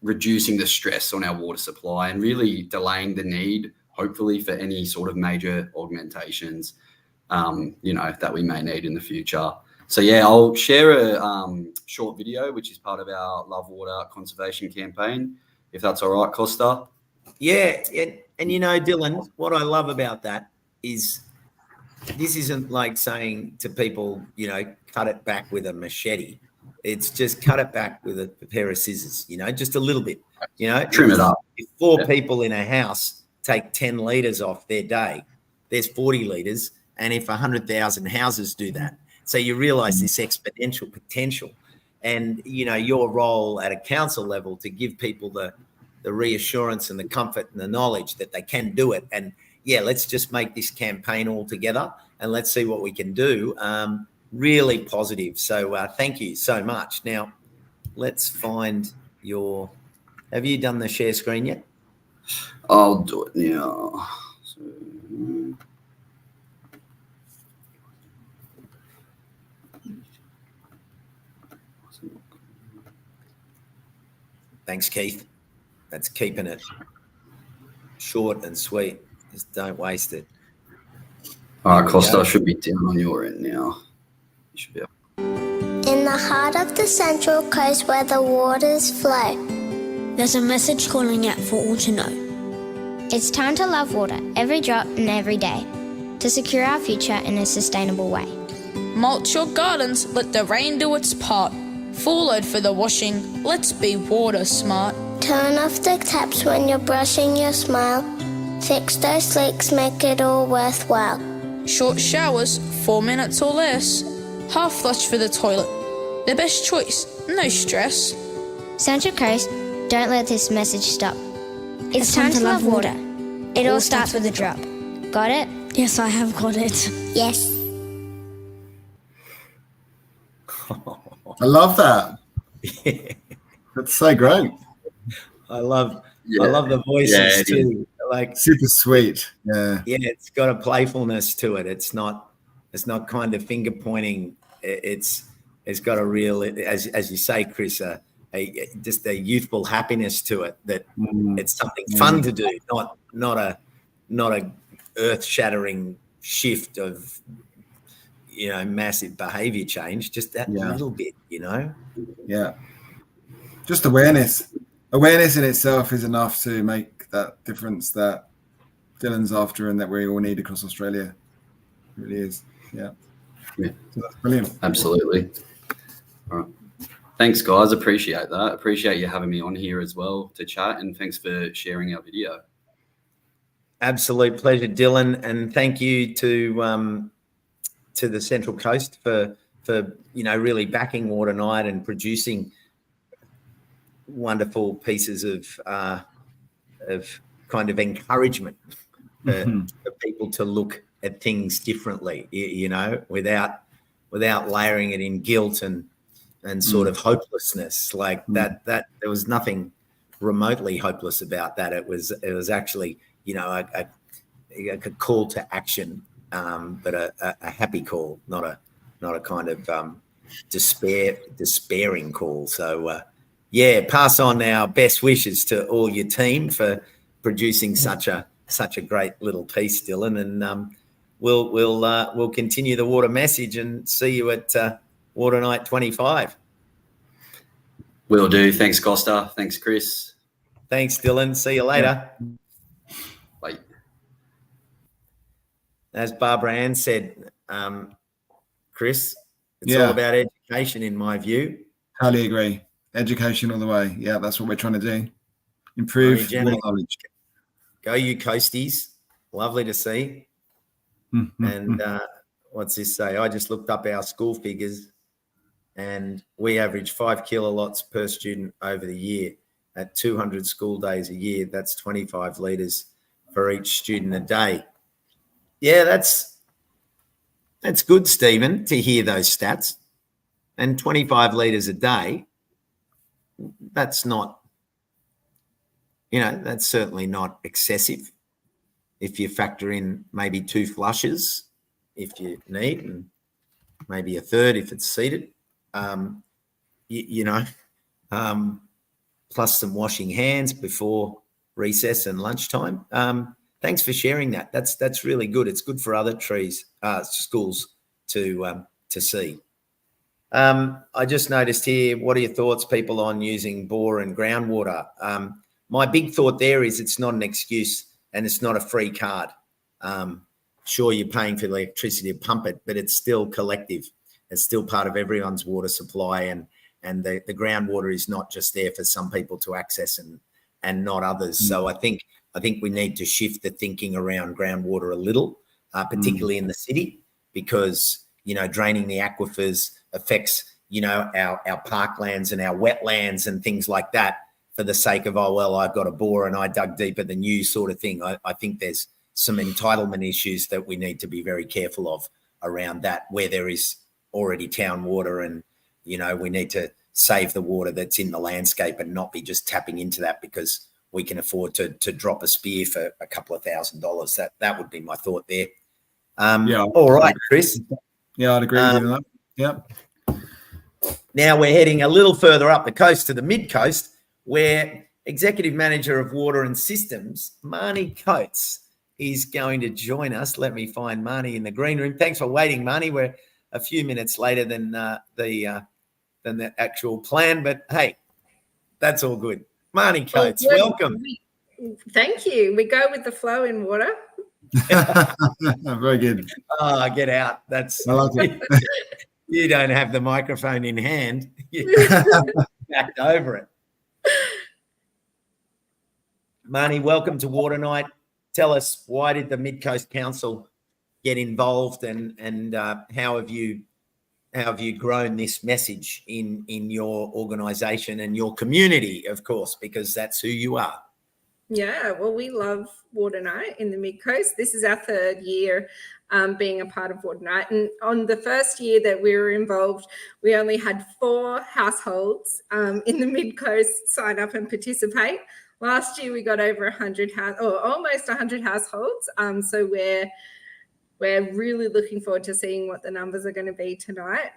reducing the stress on our water supply and really delaying the need, hopefully, for any sort of major augmentations, that we may need in the future. So, yeah, I'll share a short video, which is part of our Love Water conservation campaign, if that's all right, Costa. Yeah. And Dylan, what I love about that is this isn't like saying to people, cut it back with a machete. It's just cut it back with a pair of scissors, just a little bit, Trim it up. If 4 people in a house take 10 litres off their day, there's 40 litres. And if 100,000 houses do that, so you realise this exponential potential, and your role at a council level to give people the reassurance and the comfort and the knowledge that they can do it. And yeah, let's just make this campaign all together and let's see what we can do. Really positive. So thank you so much. Now let's find have you done the share screen yet? I'll do it now. Thanks, Keith. That's keeping it short and sweet. Just don't waste it. All right, Costa, should be down on your end now. You should be up. In the heart of the Central Coast where the waters flow, there's a message calling out for all to know. It's time to love water, every drop and every day, to secure our future in a sustainable way. Mulch your gardens, let the rain do its part. Full load for the washing, let's be water smart. Turn off the taps when you're brushing your smile. Fix those leaks, make it all worthwhile. Short showers, 4 minutes or less. Half flush for the toilet, the best choice, no stress. Central Coast, don't let this message stop. It's time to love water. It all starts with a drop. Got it? Yes, I have got it. Yes. I love that. That's so great. I love the voices too. Like super sweet. Yeah, it's got a playfulness to it. It's not kind of finger pointing. It's got a real, as you say, Chris, just a youthful happiness to it. That it's something fun to do, not a earth shattering shift of massive behavior change. Just that little bit, Yeah. Just awareness. Awareness in itself is enough to make that difference that Dylan's after and that we all need across Australia. It really is. Yeah. So that's brilliant. Absolutely. All right. Thanks, guys. Appreciate that. Appreciate you having me on here as well to chat, and thanks for sharing our video. Absolute pleasure, Dylan, and thank you to the Central Coast for really backing Water Night and producing wonderful pieces of kind of encouragement for people to look at things differently, without layering it in guilt and sort of hopelessness like that. There was nothing remotely hopeless about that. It was actually a call to action, but a happy call, not a kind of despairing call. So pass on our best wishes to all your team for producing such a great little piece, Dylan, and we'll continue the water message and see you at Water Night 25. Will do. Thanks, Costa. Thanks, Chris. Thanks, Dylan. See you later. Bye. As Barbara Ann said, Chris, it's all about education, in my view. Totally agree. Education all the way. Yeah, that's what we're trying to do. Improve water knowledge. Go you Coasties. Lovely to see. And what's this say? I just looked up our school figures, and we average 5 kilowatts per student over the year at 200 school days a year. That's 25 litres for each student a day. Yeah, that's good, Stephen, to hear those stats. And 25 litres a day, that's not, that's certainly not excessive. If you factor in maybe 2 flushes, if you need, and maybe a third if it's seated, plus some washing hands before recess and lunchtime. Thanks for sharing that. That's really good. It's good for other schools to see. I just noticed here, what are your thoughts, people, on using bore and groundwater? My big thought there is it's not an excuse and it's not a free card. Sure, you're paying for the electricity to pump it, but it's still collective. It's still part of everyone's water supply, and the groundwater is not just there for some people to access and not others. So I think we need to shift the thinking around groundwater a little, particularly in the city, because draining the aquifers affects our parklands and our wetlands and things like that, for the sake of, I've got a bore and I dug deeper than you sort of thing. I think there's some entitlement issues that we need to be very careful of around that, where there is already town water, and we need to save the water that's in the landscape and not be just tapping into that because we can afford to drop a spear for a couple of $1,000s. That would be my thought there. All right, Chris. Yeah, I'd agree with that. Yeah. Now we're heading a little further up the coast to the mid-coast, where Executive Manager of Water and Systems, Marnie Coates, is going to join us. Let me find Marnie in the green room. Thanks for waiting, Marnie. We're a few minutes later than the actual plan, but hey, that's all good. Marnie Coates, welcome. Thank you. We go with the flow in water. Very good. Oh, get out. I like it. You don't have the microphone in hand. You backed over it. Marnie, welcome to Water Night. Tell us, why did the Mid-Coast Council get involved, and how have you grown this message in your organisation and your community, of course, because that's who you are? Yeah, well, we love Water Night in the Mid-Coast. This is our third year being a part of Water Night. And on the first year that we were involved, we only had 4 households in the Mid-Coast sign up and participate. Last year, we got over 100 or almost 100 households. So we're really looking forward to seeing what the numbers are going to be tonight,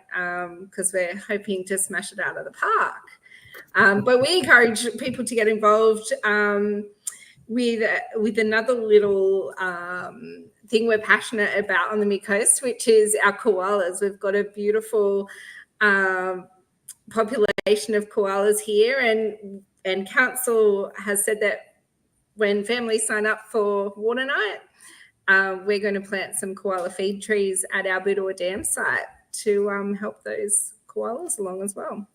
because we're hoping to smash it out of the park. But we encourage people to get involved with another little thing we're passionate about on the Mid-Coast, which is our koalas. We've got a beautiful population of koalas here, and council has said that when families sign up for Water Night, we're going to plant some koala feed trees at our Bidua Dam site to help those koalas along as well.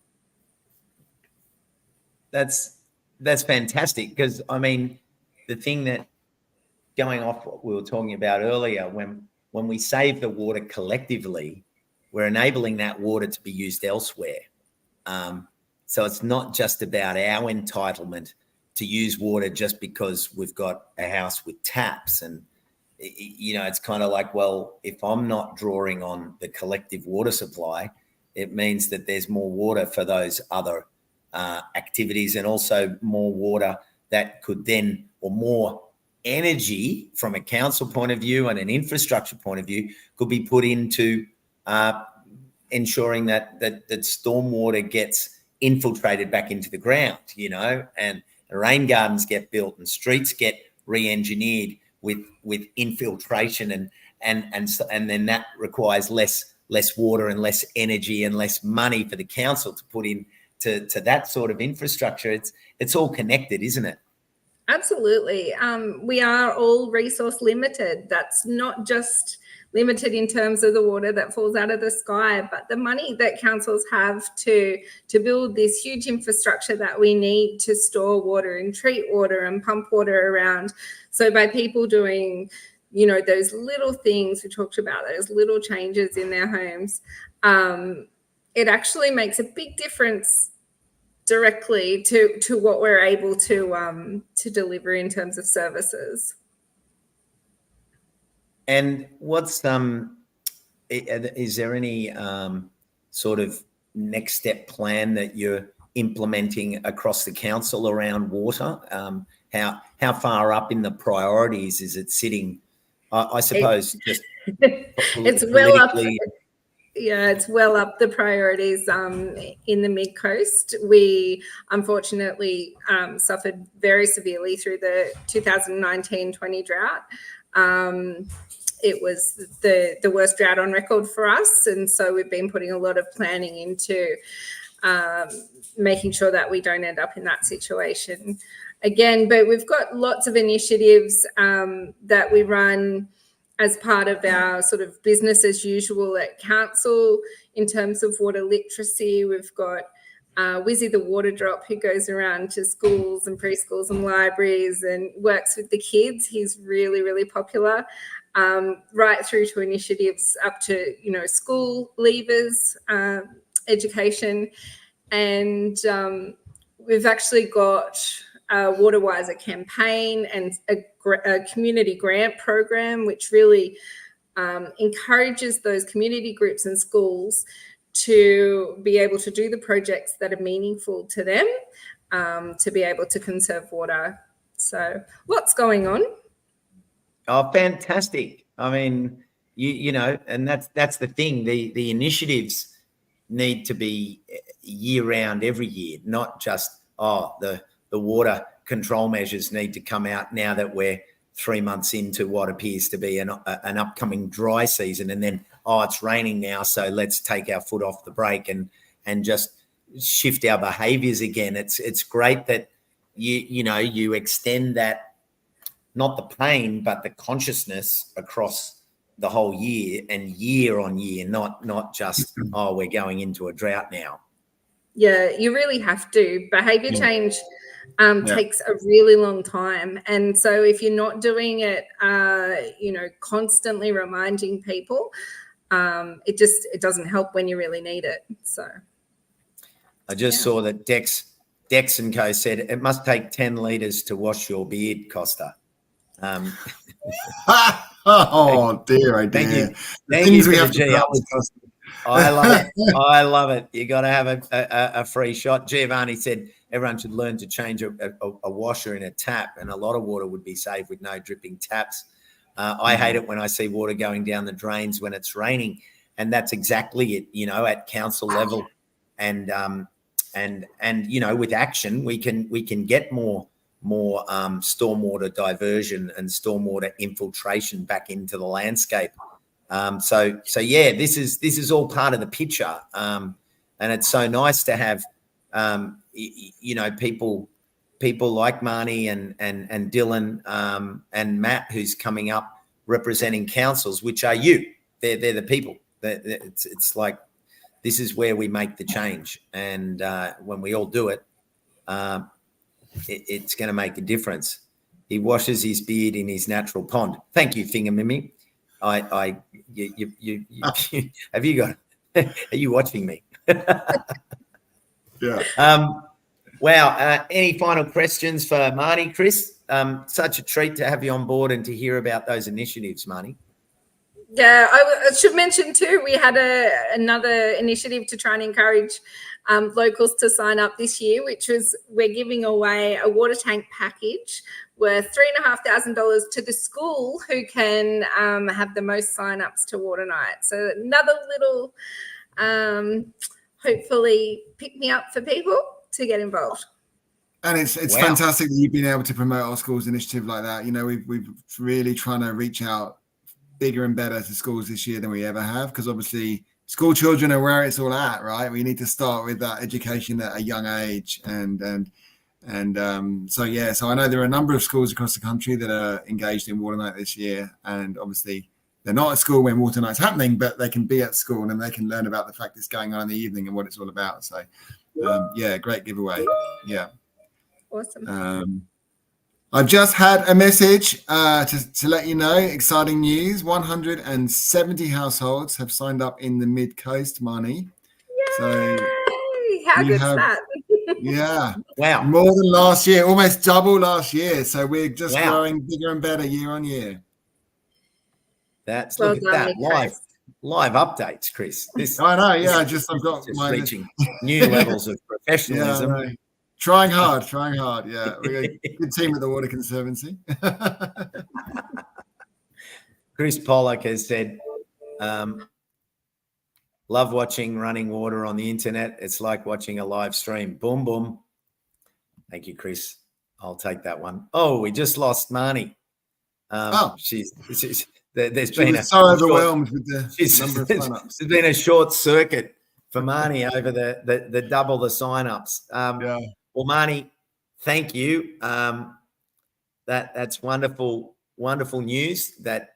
That's fantastic, because I mean, the thing that, going off what we were talking about earlier, when we save the water collectively, we're enabling that water to be used elsewhere. So it's not just about our entitlement to use water just because we've got a house with taps. And, you know, it's kind of like, well, if I'm not drawing on the collective water supply, it means that there's more water for those other activities, and also more water that could then, or more energy from a council point of view and an infrastructure point of view, could be put into ensuring that stormwater gets infiltrated back into the ground, you know, and rain gardens get built and streets get re-engineered with infiltration, and then that requires less water and less energy and less money for the council to put in to that sort of infrastructure. It's all connected, isn't it? Absolutely. We are all resource limited. That's not just limited in terms of the water that falls out of the sky, but the money that councils have to build this huge infrastructure that we need to store water and treat water and pump water around. So by people doing, you know, those little things we talked about, those little changes in their homes, it actually makes a big difference directly to what we're able to deliver in terms of services. And what's is there any sort of next step plan that you're implementing across the council around water? How far up in the priorities is it sitting? I suppose just it's well up. Yeah, it's well up the priorities in the Mid-Coast. We unfortunately suffered very severely through the 2019-20 drought. It was the worst drought on record for us, and so we've been putting a lot of planning into making sure that we don't end up in that situation again. But we've got lots of initiatives that we run as part of our sort of business as usual at council in terms of water literacy. We've got Wizzy the Water Drop, who goes around to schools and preschools and libraries and works with the kids. He's really, really popular, right through to initiatives up to, you know, school leavers, education. And we've actually got a Waterwiser campaign and a community grant program, which really encourages those community groups and schools to be able to do the projects that are meaningful to them, to be able to conserve water. So lots going on. Oh, fantastic. I mean, you know, and that's the thing. The initiatives need to be year round every year, not just, the water control measures need to come out now that we're 3 months into what appears to be an upcoming dry season, and then, it's raining now, so let's take our foot off the brake and just shift our behaviors again. It's great that you extend that, not the pain, but the consciousness across the whole year and year on year, not just, we're going into a drought now. Yeah, you really have to. Behavior change takes a really long time. And so if you're not doing it, constantly reminding people, it doesn't help when you really need it. So I just saw that Dex Dex and Co said it must take 10 litres to wash your beard, Costa. Oh dear, oh dear. Thank you. The Thank things you we for have the to put up G-ups. with, Costa. I love it. I love it. You got to have a free shot. Giovanni said everyone should learn to change a washer in a tap, and a lot of water would be saved with no dripping taps. I hate it when I see water going down the drains when it's raining, and that's exactly it. You know, at council level, and you know, with action, we can get more stormwater diversion and stormwater infiltration back into the landscape. So yeah, this is all part of the picture, and it's so nice to have you know, people like Marnie and Dylan and Matt, who's coming up representing councils, which are you. They're the people. It's like this is where we make the change, and when we all do it, it's going to make a difference. He washes his beard in his natural pond. Thank you, Finger Mimi. You have you got? Are you watching me? Yeah. Wow. Any final questions for Marnie, Chris? Such a treat to have you on board and to hear about those initiatives, Marnie. Yeah, I should mention too, we had another initiative to try and encourage locals to sign up this year, which was we're giving away a water tank package worth $3,500 to the school who can have the most sign-ups to Water Night. So another little, hopefully, pick-me-up for people to get involved. And it's Wow. fantastic that you've been able to promote our schools initiative like that. You know, we've really trying to reach out bigger and better to schools this year than we ever have, because obviously school children are where it's all at, right? We need to start with that education at a young age, so yeah. So I know there are a number of schools across the country that are engaged in Water Night this year, and obviously they're not at school when Water Night's happening, but they can be at school and they can learn about the fact it's going on in the evening and what it's all about. So yeah, great giveaway. Yeah. Awesome. I've just had a message to let you know, exciting news. 170 households have signed up in the Mid-Coast, Marnie. Yay! So How good's that? Yeah. Wow. More than last year, almost double last year. So we're just Wow. growing bigger and better year on year. That's Well look at done, that Nick, live updates, Chris. This I know. this Yeah. is I've got just my reaching new levels of yeah. I professionalism. know. Trying hard. Yeah. We're a good team at the Water Conservancy. Chris Pollock has said, love watching running water on the internet. It's like watching a live stream. Boom, boom. Thank you, Chris. I'll take that one. Oh, we just lost Marnie. There's been so overwhelmed with the number of sign-ups. There's been a short circuit for Marnie over the double the sign-ups. Yeah. Well, Marnie, thank you. That's wonderful news. That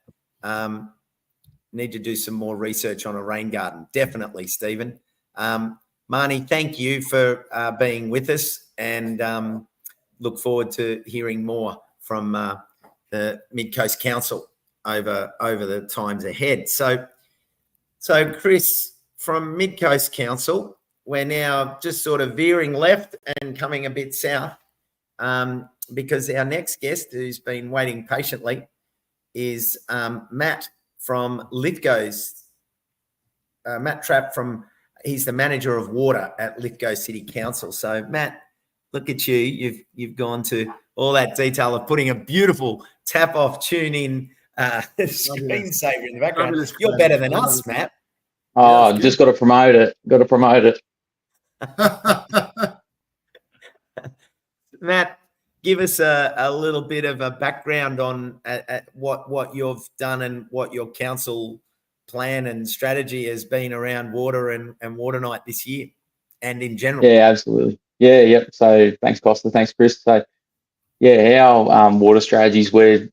need to do some more research on a rain garden. Definitely, Stephen. Marnie, thank you for being with us, and look forward to hearing more from the Mid-Coast Council over the times ahead. So Chris, from Mid-Coast Council, we're now just sort of veering left and coming a bit south, because our next guest, who's been waiting patiently, is Matt from Lithgow's. Matt Trapp he's the manager of water at Lithgow City Council. So Matt, look at you. You've gone to all that detail of putting a beautiful tap-off tune-in screensaver in the background. Fabulous. You're better than us, Matt. Oh, just got to promote it. Matt, give us a little bit of a background on what you've done and what your council plan and strategy has been around water and Water Night this year and in general. Yeah, absolutely. Yeah, yep. So thanks, Costa. Thanks, Chris. So yeah, our water strategies, we're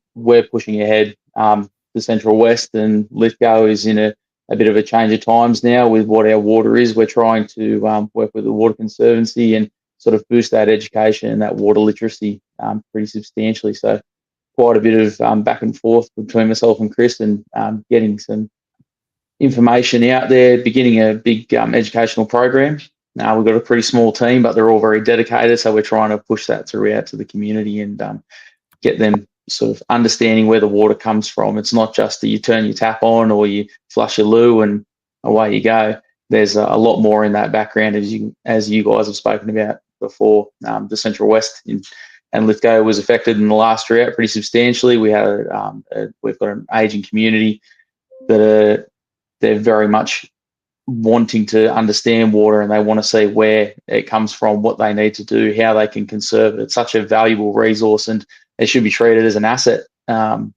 pushing ahead. The Central West and Lithgow is in a bit of a change of times now with what our water is. We're trying to work with the Water Conservancy and sort of boost that education and that water literacy pretty substantially. So quite a bit of back and forth between myself and Chris, and getting some information out there, beginning a big educational program Now we've got a pretty small team, but they're all very dedicated. So we're trying to push that throughout to the community and get them sort of understanding where the water comes from. It's not just that you turn your tap on or you flush your loo and away you go. There's a lot more in that background, as you guys have spoken about before. The Central West and Lithgow was affected in the last drought pretty substantially. We've got an ageing community that they're very much wanting to understand water, and they want to see where it comes from, what they need to do, how they can conserve it. It's such a valuable resource, and it should be treated as an asset on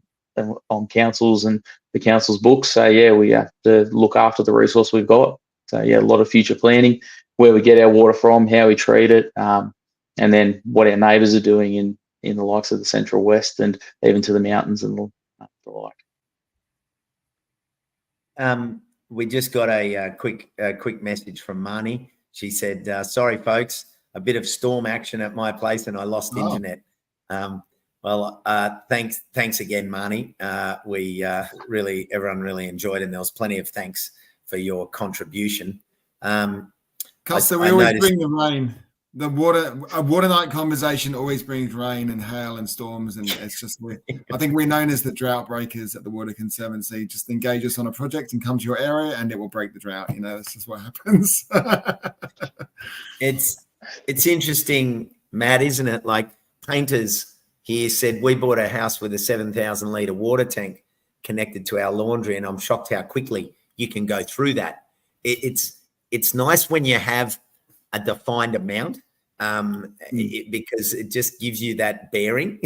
councils and the council's books. So yeah, we have to look after the resource we've got. So yeah, a lot of future planning, where we get our water from, how we treat it, and then what our neighbours are doing in the likes of the Central West and even to the mountains and the like. We just got a quick message from Marnie. She said, sorry, folks, a bit of storm action at my place and I lost internet. Thanks again, Marnie. Everyone really enjoyed it, and there was plenty of thanks for your contribution. Costa, we always bring the rain. A water night conversation always brings rain and hail and storms, and it's just I think we're known as the drought breakers at the Water Conservancy. Just engage us on a project and come to your area, and it will break the drought. That's just what happens. It's interesting, Matt, isn't it? Like Painters here said, we bought a house with a 7,000 litre water tank connected to our laundry, and I'm shocked how quickly you can go through that. It's nice when you have a defined amount, because it just gives you that bearing.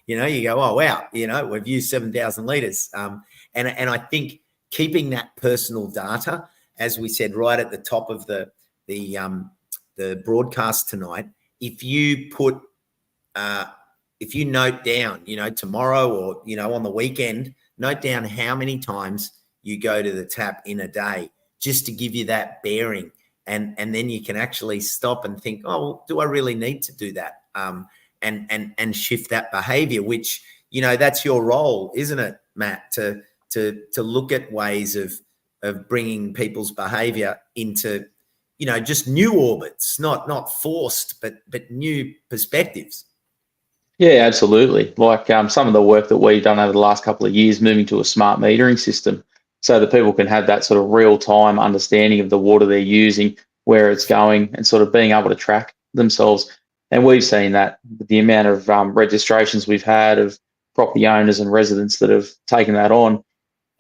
You go, oh wow, we've used 7,000 litres, and I think keeping that personal data, as we said right at the top of the broadcast tonight, if you note down, tomorrow or on the weekend, note down how many times you go to the tap in a day, just to give you that bearing. And then you can actually stop and think, oh, well, do I really need to do that? And shift that behavior, which, that's your role, isn't it, Matt, to look at ways of bringing people's behavior into, just new orbits, not forced, but new perspectives. Yeah, absolutely. Like some of the work that we've done over the last couple of years, moving to a smart metering system, so that people can have that sort of real-time understanding of the water they're using, where it's going, and sort of being able to track themselves. And we've seen that with the amount of registrations we've had of property owners and residents that have taken that on.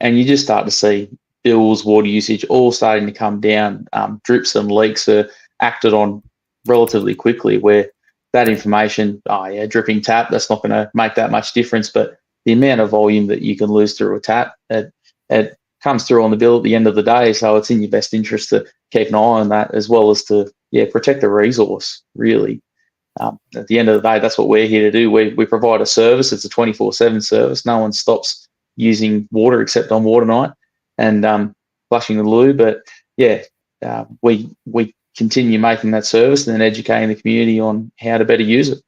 And you just start to see bills, water usage, all starting to come down. Drips and leaks are acted on relatively quickly, where that information, dripping tap, that's not going to make that much difference. But the amount of volume that you can lose through a tap, it comes through on the bill at the end of the day. So it's in your best interest to keep an eye on that, as well as to protect the resource, really. At the end of the day, that's what we're here to do. We provide a service. It's a 24/7 service. No one stops using water except on water night and flushing the loo. But we continue making that service and then educating the community on how to better use it.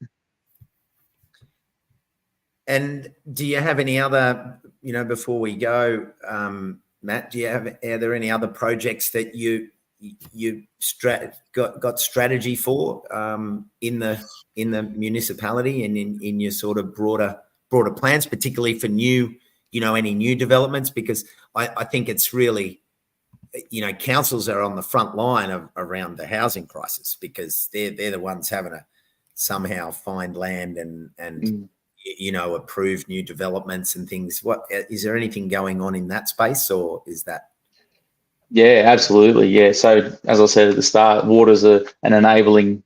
And do you have any other, before we go, Matt, are there any other projects that you got strategy for in the municipality and in your sort of broader plans, particularly for any new developments? Because I think it's really, councils are on the front line around the housing crisis, because they're the ones having to somehow find land and approve new developments and things. What is there anything going on in that space, or is that? Yeah, absolutely. Yeah. So as I said at the start, water's an enabling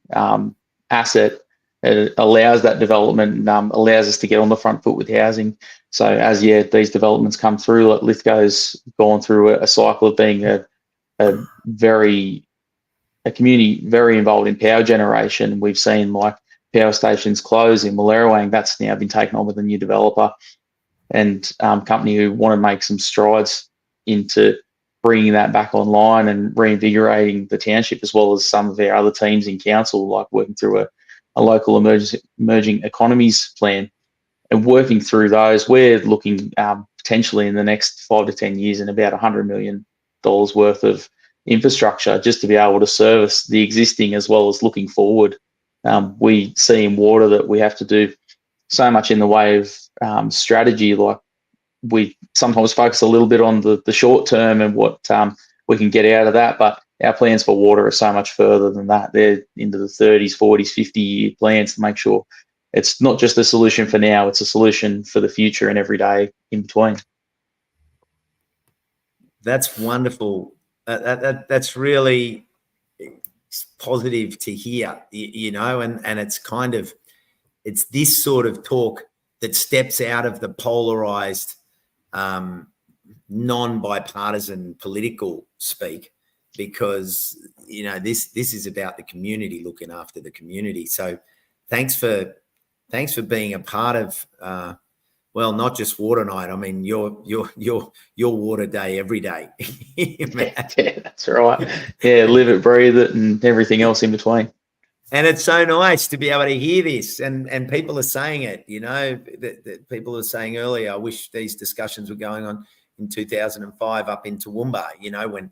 asset. It allows that development, allows us to get on the front foot with housing. So as these developments come through, like Lithgow's gone through a cycle of being a community very involved in power generation. We've seen like power stations close in Wallerawang. That's now been taken on with a new developer and company who want to make some strides into bringing that back online and reinvigorating the township, as well as some of our other teams in council, like working through a local emerging economies plan. And working through those, we're looking potentially in the next 5 to 10 years in about $100 million worth of infrastructure just to be able to service the existing as well as looking forward. We see in water that we have to do so much in the way of strategy. Like, we sometimes focus a little bit on the short term and what we can get out of that, but our plans for water are so much further than that. They're into the 30s, 40s, 50-year plans to make sure it's not just a solution for now, it's a solution for the future and every day in between. That's wonderful. That's really positive to hear, you know, and it's kind of, it's this sort of talk that steps out of the polarized, non-bipartisan political speak, because, you know, this is about the community, looking after the community. So thanks for being a part of, well, not just Water Night. I mean, your water day every day. Yeah, that's right. Yeah, live it, breathe it, and everything else in between. And it's so nice to be able to hear this, and people are saying it, you know, that people are saying earlier, I wish these discussions were going on in 2005 up in Toowoomba, you know, when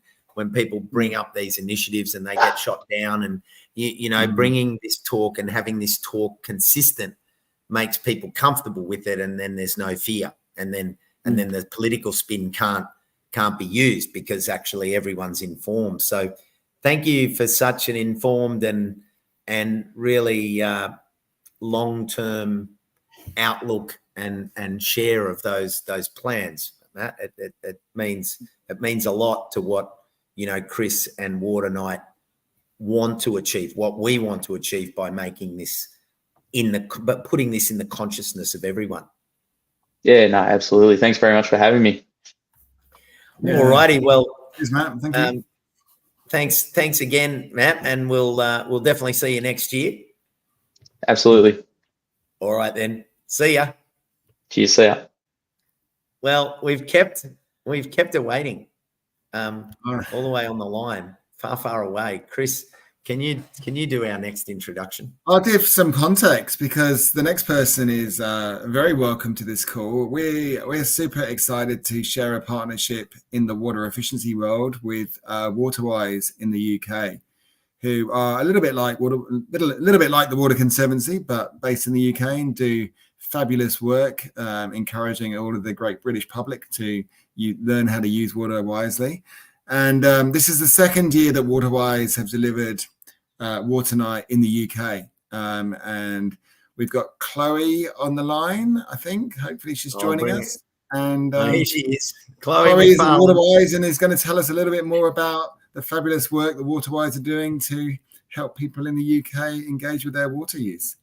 people bring up these initiatives and they get shot down, and, you know, bringing this talk and having this talk consistent makes people comfortable with it, and then there's no fear, and then the political spin can't be used, because actually everyone's informed. So thank you for such an informed and really long-term outlook and share of those plans. Matt, it means a lot to what, you know, Chris and Water Night want to achieve, what we want to achieve by making this but putting this in the consciousness of everyone. Yeah, no, absolutely. Thanks very much for having me. Yeah. All righty. Well, cheers, Matt. Thank you. Thanks again, Matt, and we'll definitely see you next year. Absolutely. All right then. See ya. Cheers. See ya. Well, we've kept her waiting, all the way on the line, far away. Chris, can you do our next introduction? I'll give some context, because the next person is very welcome to this call. We're super excited to share a partnership in the water efficiency world with Waterwise in the UK, who are a little bit like the Water Conservancy, but based in the UK, and do fabulous work, encouraging all of the great British public to learn how to use water wisely. And this is the second year that Waterwise have delivered Water Night in the UK. And we've got Chloe on the line, I think. Hopefully she's joining us. And here she is. Chloe is at Waterwise and is going to tell us a little bit more about the fabulous work that Waterwise are doing to help people in the UK engage with their water use.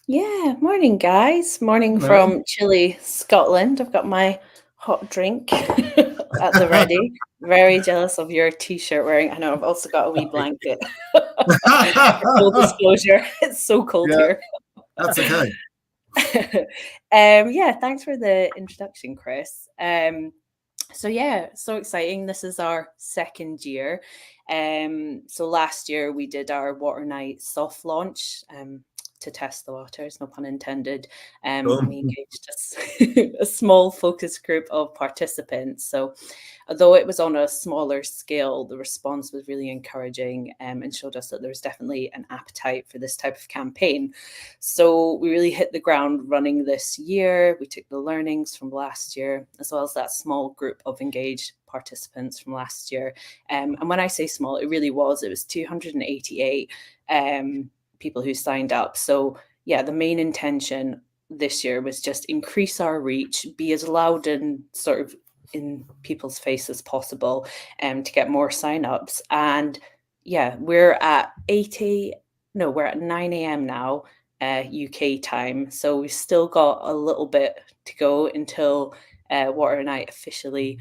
Yeah, morning, guys. Morning from chilly Scotland. I've got my hot drink at the ready. Very jealous of your t-shirt wearing. I know I've also got a wee blanket. Full disclosure, it's so cold here. That's okay. Yeah, thanks for the introduction, Chris. So yeah, so exciting. This is our second year. So last year we did our Water Night soft launch. To test the waters, no pun intended. We engaged a small focus group of participants. So although it was on a smaller scale, the response was really encouraging, and showed us that there was definitely an appetite for this type of campaign. So we really hit the ground running this year. We took the learnings from last year, as well as that small group of engaged participants from last year. And when I say small, it was 288 people who signed up. So yeah, the main intention this year was just increase our reach, be as loud and sort of in people's face as possible, to get more sign-ups. And yeah, we're at 9 a.m. now, UK time. So we've still got a little bit to go until Water Night officially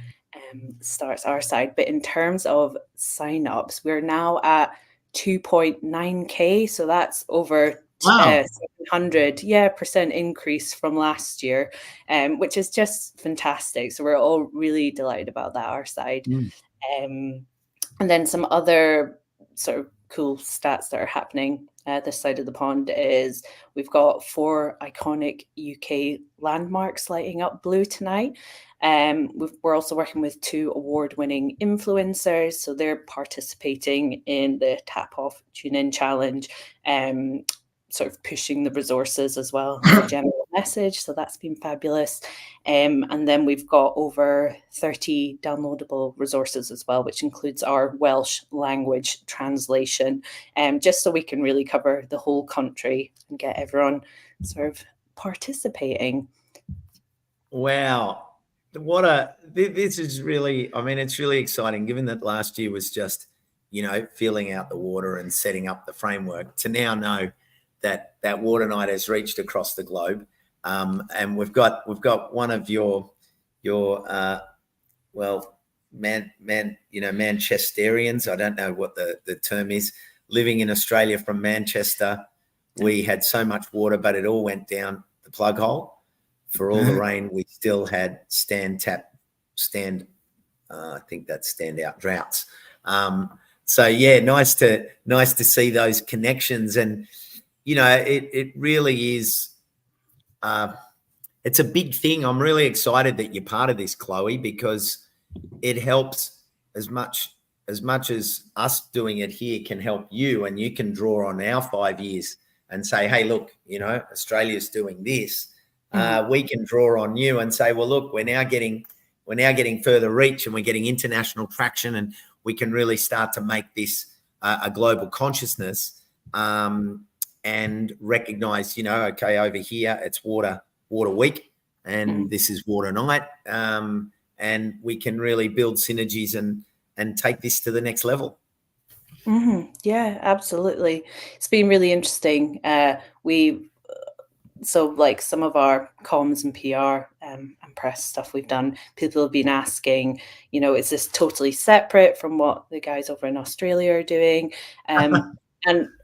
starts our side. But in terms of sign-ups, we're now at 2.9k, so that's over 700% increase from last year, which is just fantastic. So we're all really delighted about that, our side. And then some other sort of cool stats that are happening this side of the pond is we've got 4 iconic UK landmarks lighting up blue tonight. We're also working with 2 award-winning influencers, so they're participating in the Tap Off Tune In Challenge, sort of pushing the resources as well as a general message. So that's been fabulous. And then we've got over 30 downloadable resources as well, which includes our Welsh language translation, just so we can really cover the whole country and get everyone sort of participating. Wow. This is really, I mean, it's really exciting given that last year was just, feeling out the water and setting up the framework, to now know that water night has reached across the globe. And we've got one of your Manchesterians, I don't know what the term is, living in Australia from Manchester. We had so much water, but it all went down the plug hole. For all the rain, we still had I think that's standout droughts. So yeah, nice to see those connections. And it really is. It's a big thing. I'm really excited that you're part of this, Chloe, because it helps as much as us doing it here can help you, and you can draw on our 5 years and say, hey, look, Australia's doing this. We can draw on you and say, well, look, we're now getting further reach and we're getting international traction, and we can really start to make this a global consciousness, and recognize, okay, over here it's water week, and this is water night, and we can really build synergies and take this to the next level. Yeah, absolutely. It's been really interesting. So like some of our comms and PR and press stuff we've done, people have been asking, is this totally separate from what the guys over in Australia are doing? And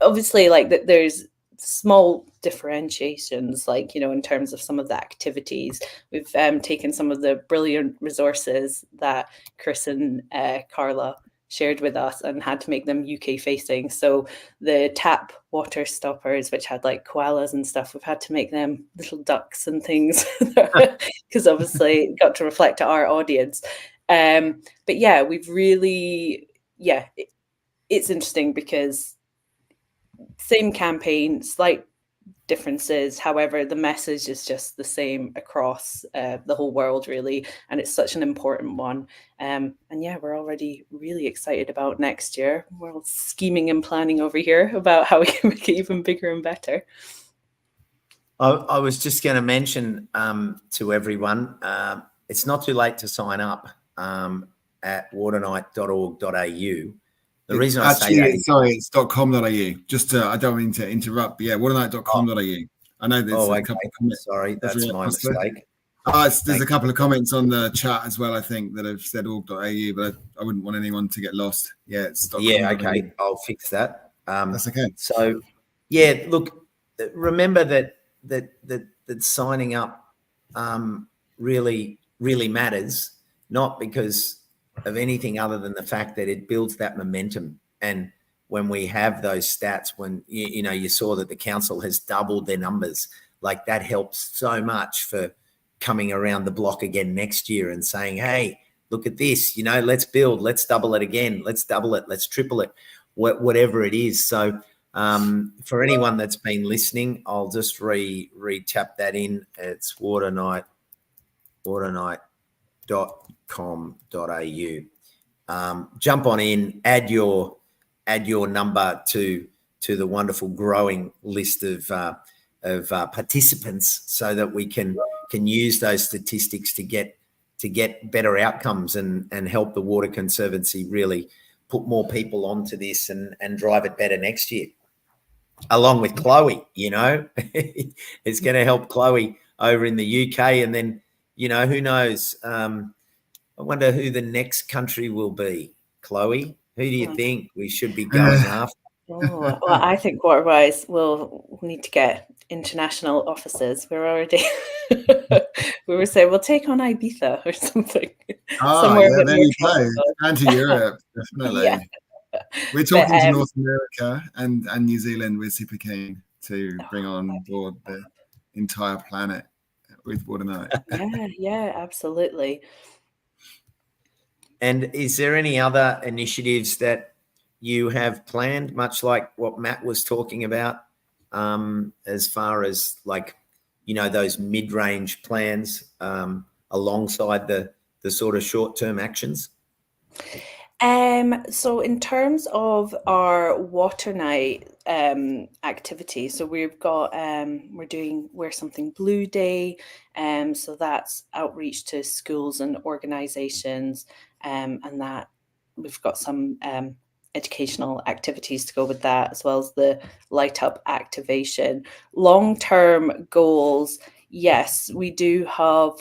obviously there's small differentiations, in terms of some of the activities. We've taken some of the brilliant resources that Chris and Carla shared with us and had to make them UK facing. So the tap water stoppers, which had koalas and stuff, we've had to make them little ducks and things because obviously it got to reflect our audience. But yeah, we've really, it's interesting because same campaign, slight differences. However, the message is just the same across the whole world, really, and it's such an important one. And yeah, we're already really excited about next year. We're all scheming and planning over here about how we can make it even bigger and better. I was just going to mention to everyone, it's not too late to sign up at waternight.org.au. The reason I say that is, sorry, it's .com.au. Just I don't mean to interrupt, but yeah, waternight.com.au. I know there's a couple of comments. Sorry, that's my mistake. There's a couple of comments on the chat as well, I think, that have said org.au, but I wouldn't want anyone to get lost. Yeah, it's .com.au. Yeah, okay, I'll fix that. That's okay. So, yeah, look, remember that signing up really matters, not because of anything other than the fact that it builds that momentum. And when we have those stats, when you saw that the council has doubled their numbers, that helps so much for coming around the block again next year and saying, hey, look at this, let's build, let's double it again, let's double it, let's triple it, whatever it is. So for anyone that's been listening, I'll just re-tap that in. It's waternight.com.au. Jump on in, add your number to the wonderful growing list of participants, so that we can use those statistics to get better outcomes and help the Water Conservancy really put more people onto this and drive it better next year. Along with Chloe, it's going to help Chloe over in the UK, and then who knows? I wonder who the next country will be. Chloe, who do you think we should be going after? Well, I think Waterwise will need to get international offices. We're already we were saying we'll take on Ibiza or something. There you go. And to Europe, definitely. We're talking to North America and New Zealand. We're super keen to bring on board the entire planet with Water Night. Yeah, absolutely. And is there any other initiatives that you have planned, much like what Matt was talking about, as far as like, you know, those mid-range plans alongside the sort of short-term actions? So in terms of our water night activity, so we've got we're doing Wear Something Blue Day, so that's outreach to schools and organizations, and that we've got some educational activities to go with that, as well as the light up activation. Long-term goals, yes, we do have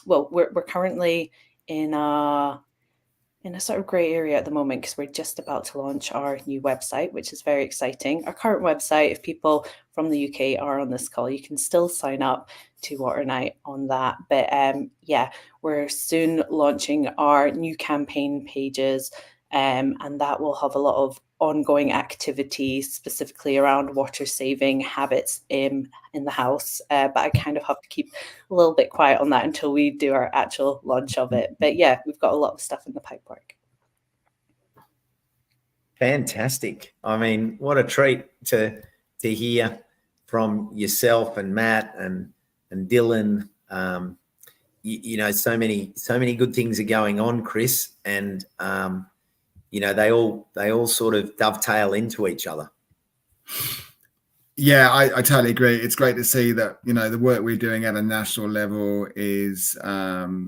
well, we're currently in a sort of grey area at the moment, because we're just about to launch our new website, which is very exciting. Our current website, if people from the UK are on this call, you can still sign up to Water Night on that. But yeah, we're soon launching our new campaign pages, and that will have a lot of ongoing activities specifically around water saving habits in the house. But I kind of have to keep a little bit quiet on that until we do our actual launch of it. But yeah, we've got a lot of stuff in the pipework. Fantastic. I mean, what a treat to hear from yourself and Matt and Dylan. You know, so many good things are going on, Chris, and you know, they all sort of dovetail into each other. Yeah, I totally agree. It's great to see that, you know, the work we're doing at a national level is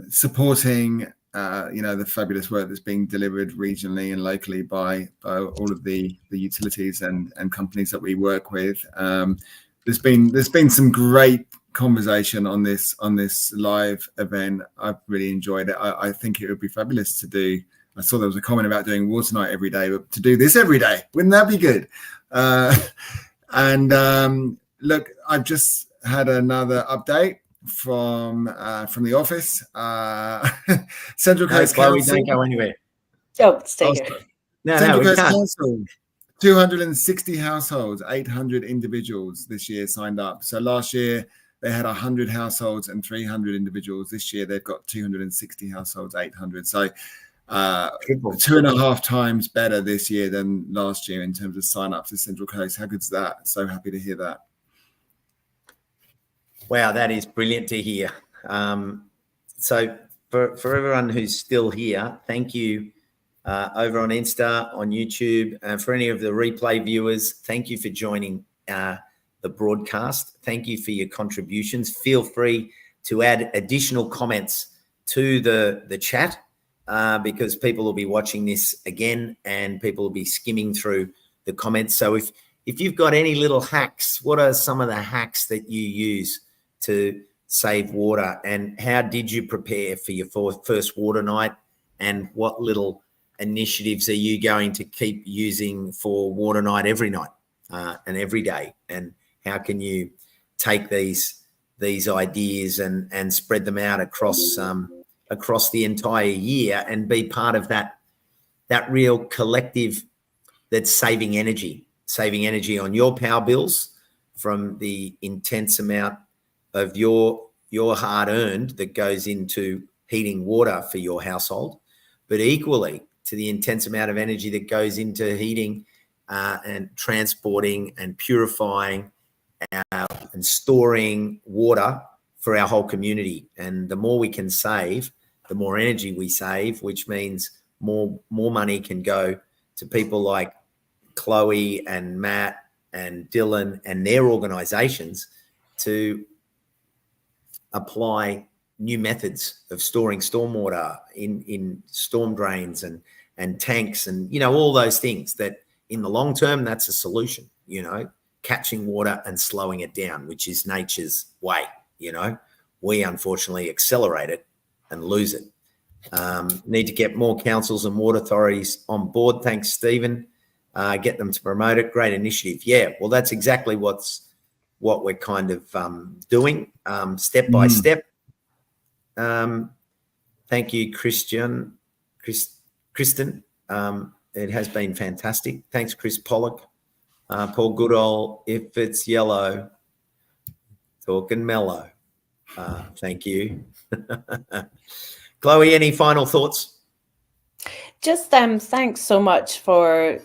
supporting, you know, the fabulous work that's being delivered regionally and locally by all of the utilities and companies that we work with. There's been some great conversation on this live event. I've really enjoyed it. I think it would be fabulous to do. I saw there was a comment about doing Water Night every day, but to do this every day, wouldn't that be good? And look, I've just had another update from the office. Central Coast Council. Don't go anywhere. Oh, stay here. Central Coast Council, 260 households, 800 individuals this year signed up. So last year they had 100 households and 300 individuals. This year they've got 260 households, 800. So 2.5 times better this year than last year in terms of sign-ups to Central Coast. How good's that? So happy to hear that. Wow, that is brilliant to hear. So for everyone who's still here, thank you over on Insta, on YouTube, and for any of the replay viewers, thank you for joining the broadcast. Thank you for your contributions. Feel free to add additional comments to the chat, because people will be watching this again and people will be skimming through the comments. So if you've got any little hacks, what are some of the hacks that you use to save water, and how did you prepare for your first water night, and what little initiatives are you going to keep using for water night every night and every day, and how can you take these ideas and spread them out across the entire year and be part of that real collective that's saving energy on your power bills from the intense amount of your hard-earned that goes into heating water for your household, but equally to the intense amount of energy that goes into heating and transporting and purifying and storing water for our whole community. And the more we can save, the more energy we save, which means more money can go to people like Chloe and Matt and Dylan and their organizations to apply new methods of storing stormwater in storm drains and tanks, and, you know, all those things that in the long term, that's a solution, you know, catching water and slowing it down, which is nature's way. You know, we unfortunately accelerate it and lose it. Need to get more councils and water authorities on board. Thanks, Stephen. Get them to promote it. Great initiative. Yeah, well, that's exactly what we're kind of doing, step by step. Thank you, Kristen. It has been fantastic. Thanks, Chris Pollock. Paul Goodall, if it's yellow, talking mellow. Thank you. Chloe, any final thoughts? Just thanks so much for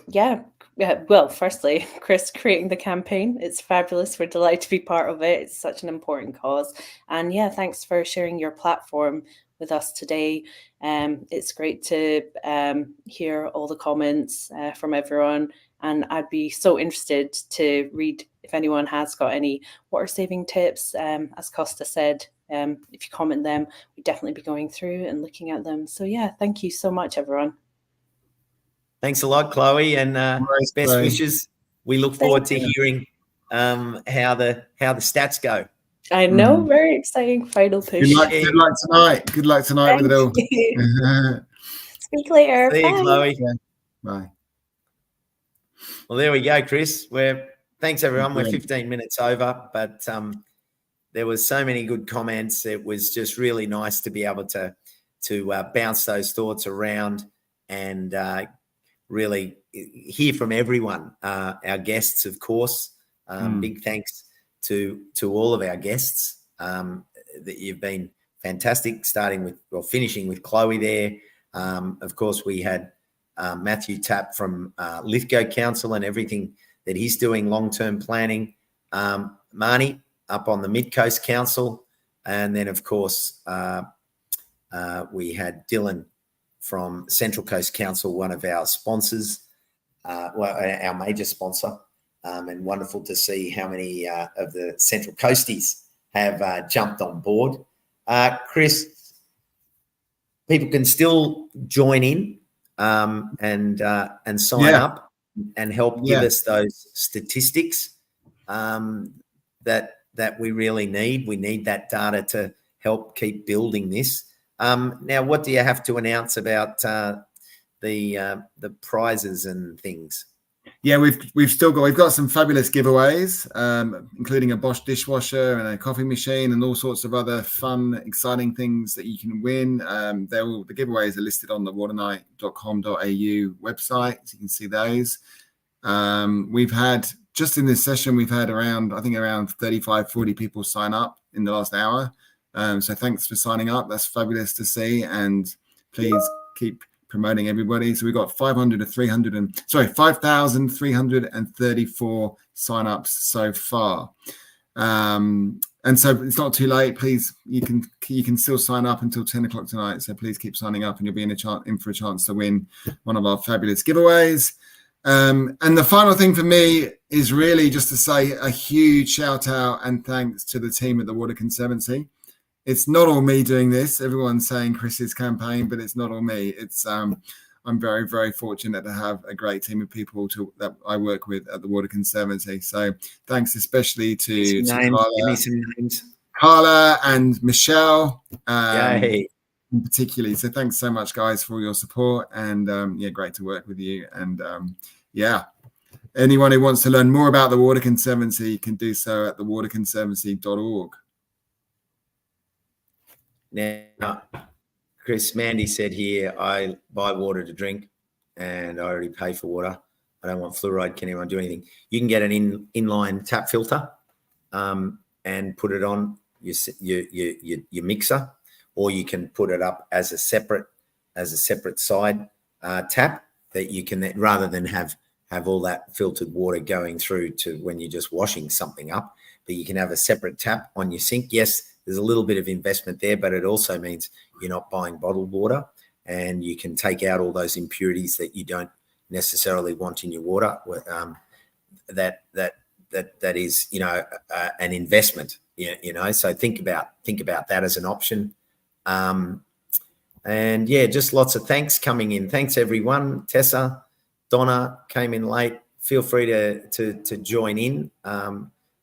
well, firstly, Chris creating the campaign. It's fabulous. We're delighted to be part of it. It's such an important cause. And yeah, thanks for sharing your platform with us today. It's great to hear all the comments from everyone. And I'd be so interested to read if anyone has got any water saving tips. As Costa said, if you comment them, we'd definitely be going through and looking at them. So yeah, thank you so much, everyone. Thanks a lot, Chloe, and Nice, best Chloe. wishes. We look forward to hearing how the stats go. I know, very exciting final push. Good luck tonight. Good luck tonight with it all. Speak later. See you, Bye. Chloe. Bye. Well, there we go, Chris. Thanks everyone. We're Brilliant. 15 minutes over, but there was so many good comments. It was just really nice to be able to bounce those thoughts around and really hear from everyone. Our guests, of course. Big thanks to all of our guests. That you've been fantastic. Finishing with Chloe there. Of course, we had Matthew Tapp from Lithgow Council and everything that he's doing, long-term planning. Marnie up on the Mid-Coast Council. And then, of course, we had Dylan from Central Coast Council, one of our sponsors, our major sponsor. And wonderful to see how many of the Central Coasties have jumped on board. Chris, people can still join in and sign up and help give us those statistics that we really need. We need that data to help keep building this. Now, what do you have to announce about the prizes and things? Yeah, we've got some fabulous giveaways, including a Bosch dishwasher and a coffee machine and all sorts of other fun, exciting things that you can win. The giveaways are listed on the waternight.com.au website, so you can see those. We've had, just in this session, we've had around 35, 40 people sign up in the last hour. So thanks for signing up. That's fabulous to see, and please keep promoting everybody. So we've got 5,334 sign-ups so far. And so it's not too late. Please, you can still sign up until 10 o'clock tonight. So please keep signing up, and you'll be in for a chance to win one of our fabulous giveaways. And the final thing for me is really just to say a huge shout out and thanks to the team at the Water Conservancy. It's not all me doing this. Everyone's saying Chris's campaign, but it's not all me. It's I'm very, very fortunate to have a great team of people that I work with at the Water Conservancy. So thanks especially to Carla and Michelle, particularly. So thanks so much, guys, for your support, and great to work with you. And anyone who wants to learn more about the Water Conservancy can do so at thewaterconservancy.org. Now, Chris, Mandy said here, I buy water to drink and I already pay for water. I don't want fluoride. Can anyone do anything? You can get an inline tap filter and put it on your mixer, or you can put it up as a separate side tap that you can, rather than have all that filtered water going through to when you're just washing something up, but you can have a separate tap on your sink. Yes, there's a little bit of investment there, but it also means you're not buying bottled water, and you can take out all those impurities that you don't necessarily want in your water. That is, an investment. So think about that as an option. And just lots of thanks coming in. Thanks everyone. Tessa, Donna came in late. Feel free to join in.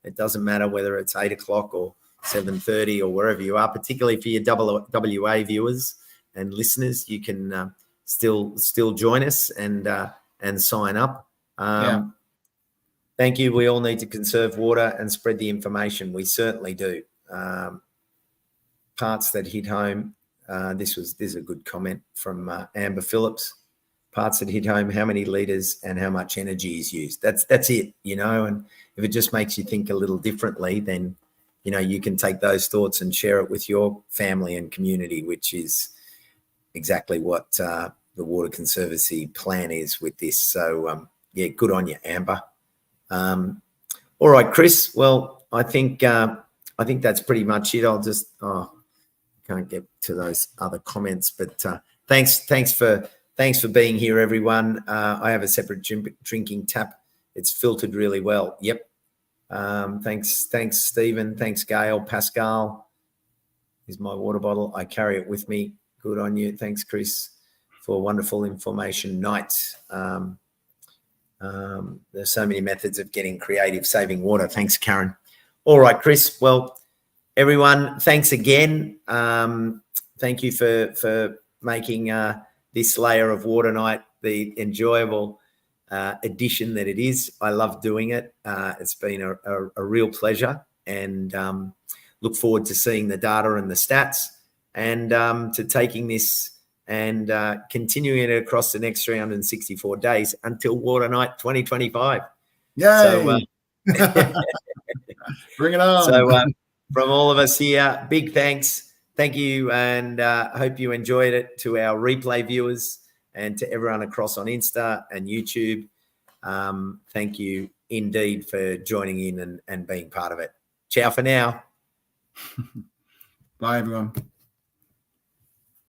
It doesn't matter whether it's 8 o'clock or 7:30 or wherever you are, particularly for your WA viewers and listeners. You can still join us and sign up. Thank you. We all need to conserve water and spread the information. We certainly do. Parts that hit home. This is a good comment from Amber Phillips. parts that hit home, how many litres and how much energy is used. That's it, you know, and if it just makes you think a little differently, then, you know, you can take those thoughts and share it with your family and community, which is exactly what the Water Conservancy plan is with this. So, yeah, good on you, Amber. All right, Chris. Well, I think that's pretty much it. I'll just can't get to those other comments, but thanks for being here, everyone. I have a separate drinking tap. It's filtered really well. Yep. Thanks, Stephen. Thanks, Gail. Pascal is my water bottle. I carry it with me. Good on you. Thanks, Chris, for wonderful information night. There's so many methods of getting creative, saving water. Thanks, Karen. All right, Chris. Well, everyone, thanks again. Thank you for making this layer of Water Night the enjoyable edition that it is. I love doing it. It's been a real pleasure, and look forward to seeing the data and the stats, and to taking this and continuing it across the next 364 days until Water Night 2025. Yay! So, bring it on. So from all of us here, big thanks. Thank you, and I hope you enjoyed it. To our replay viewers and to everyone across on Insta and YouTube, thank you indeed for joining in and being part of it. Ciao for now. Bye, everyone.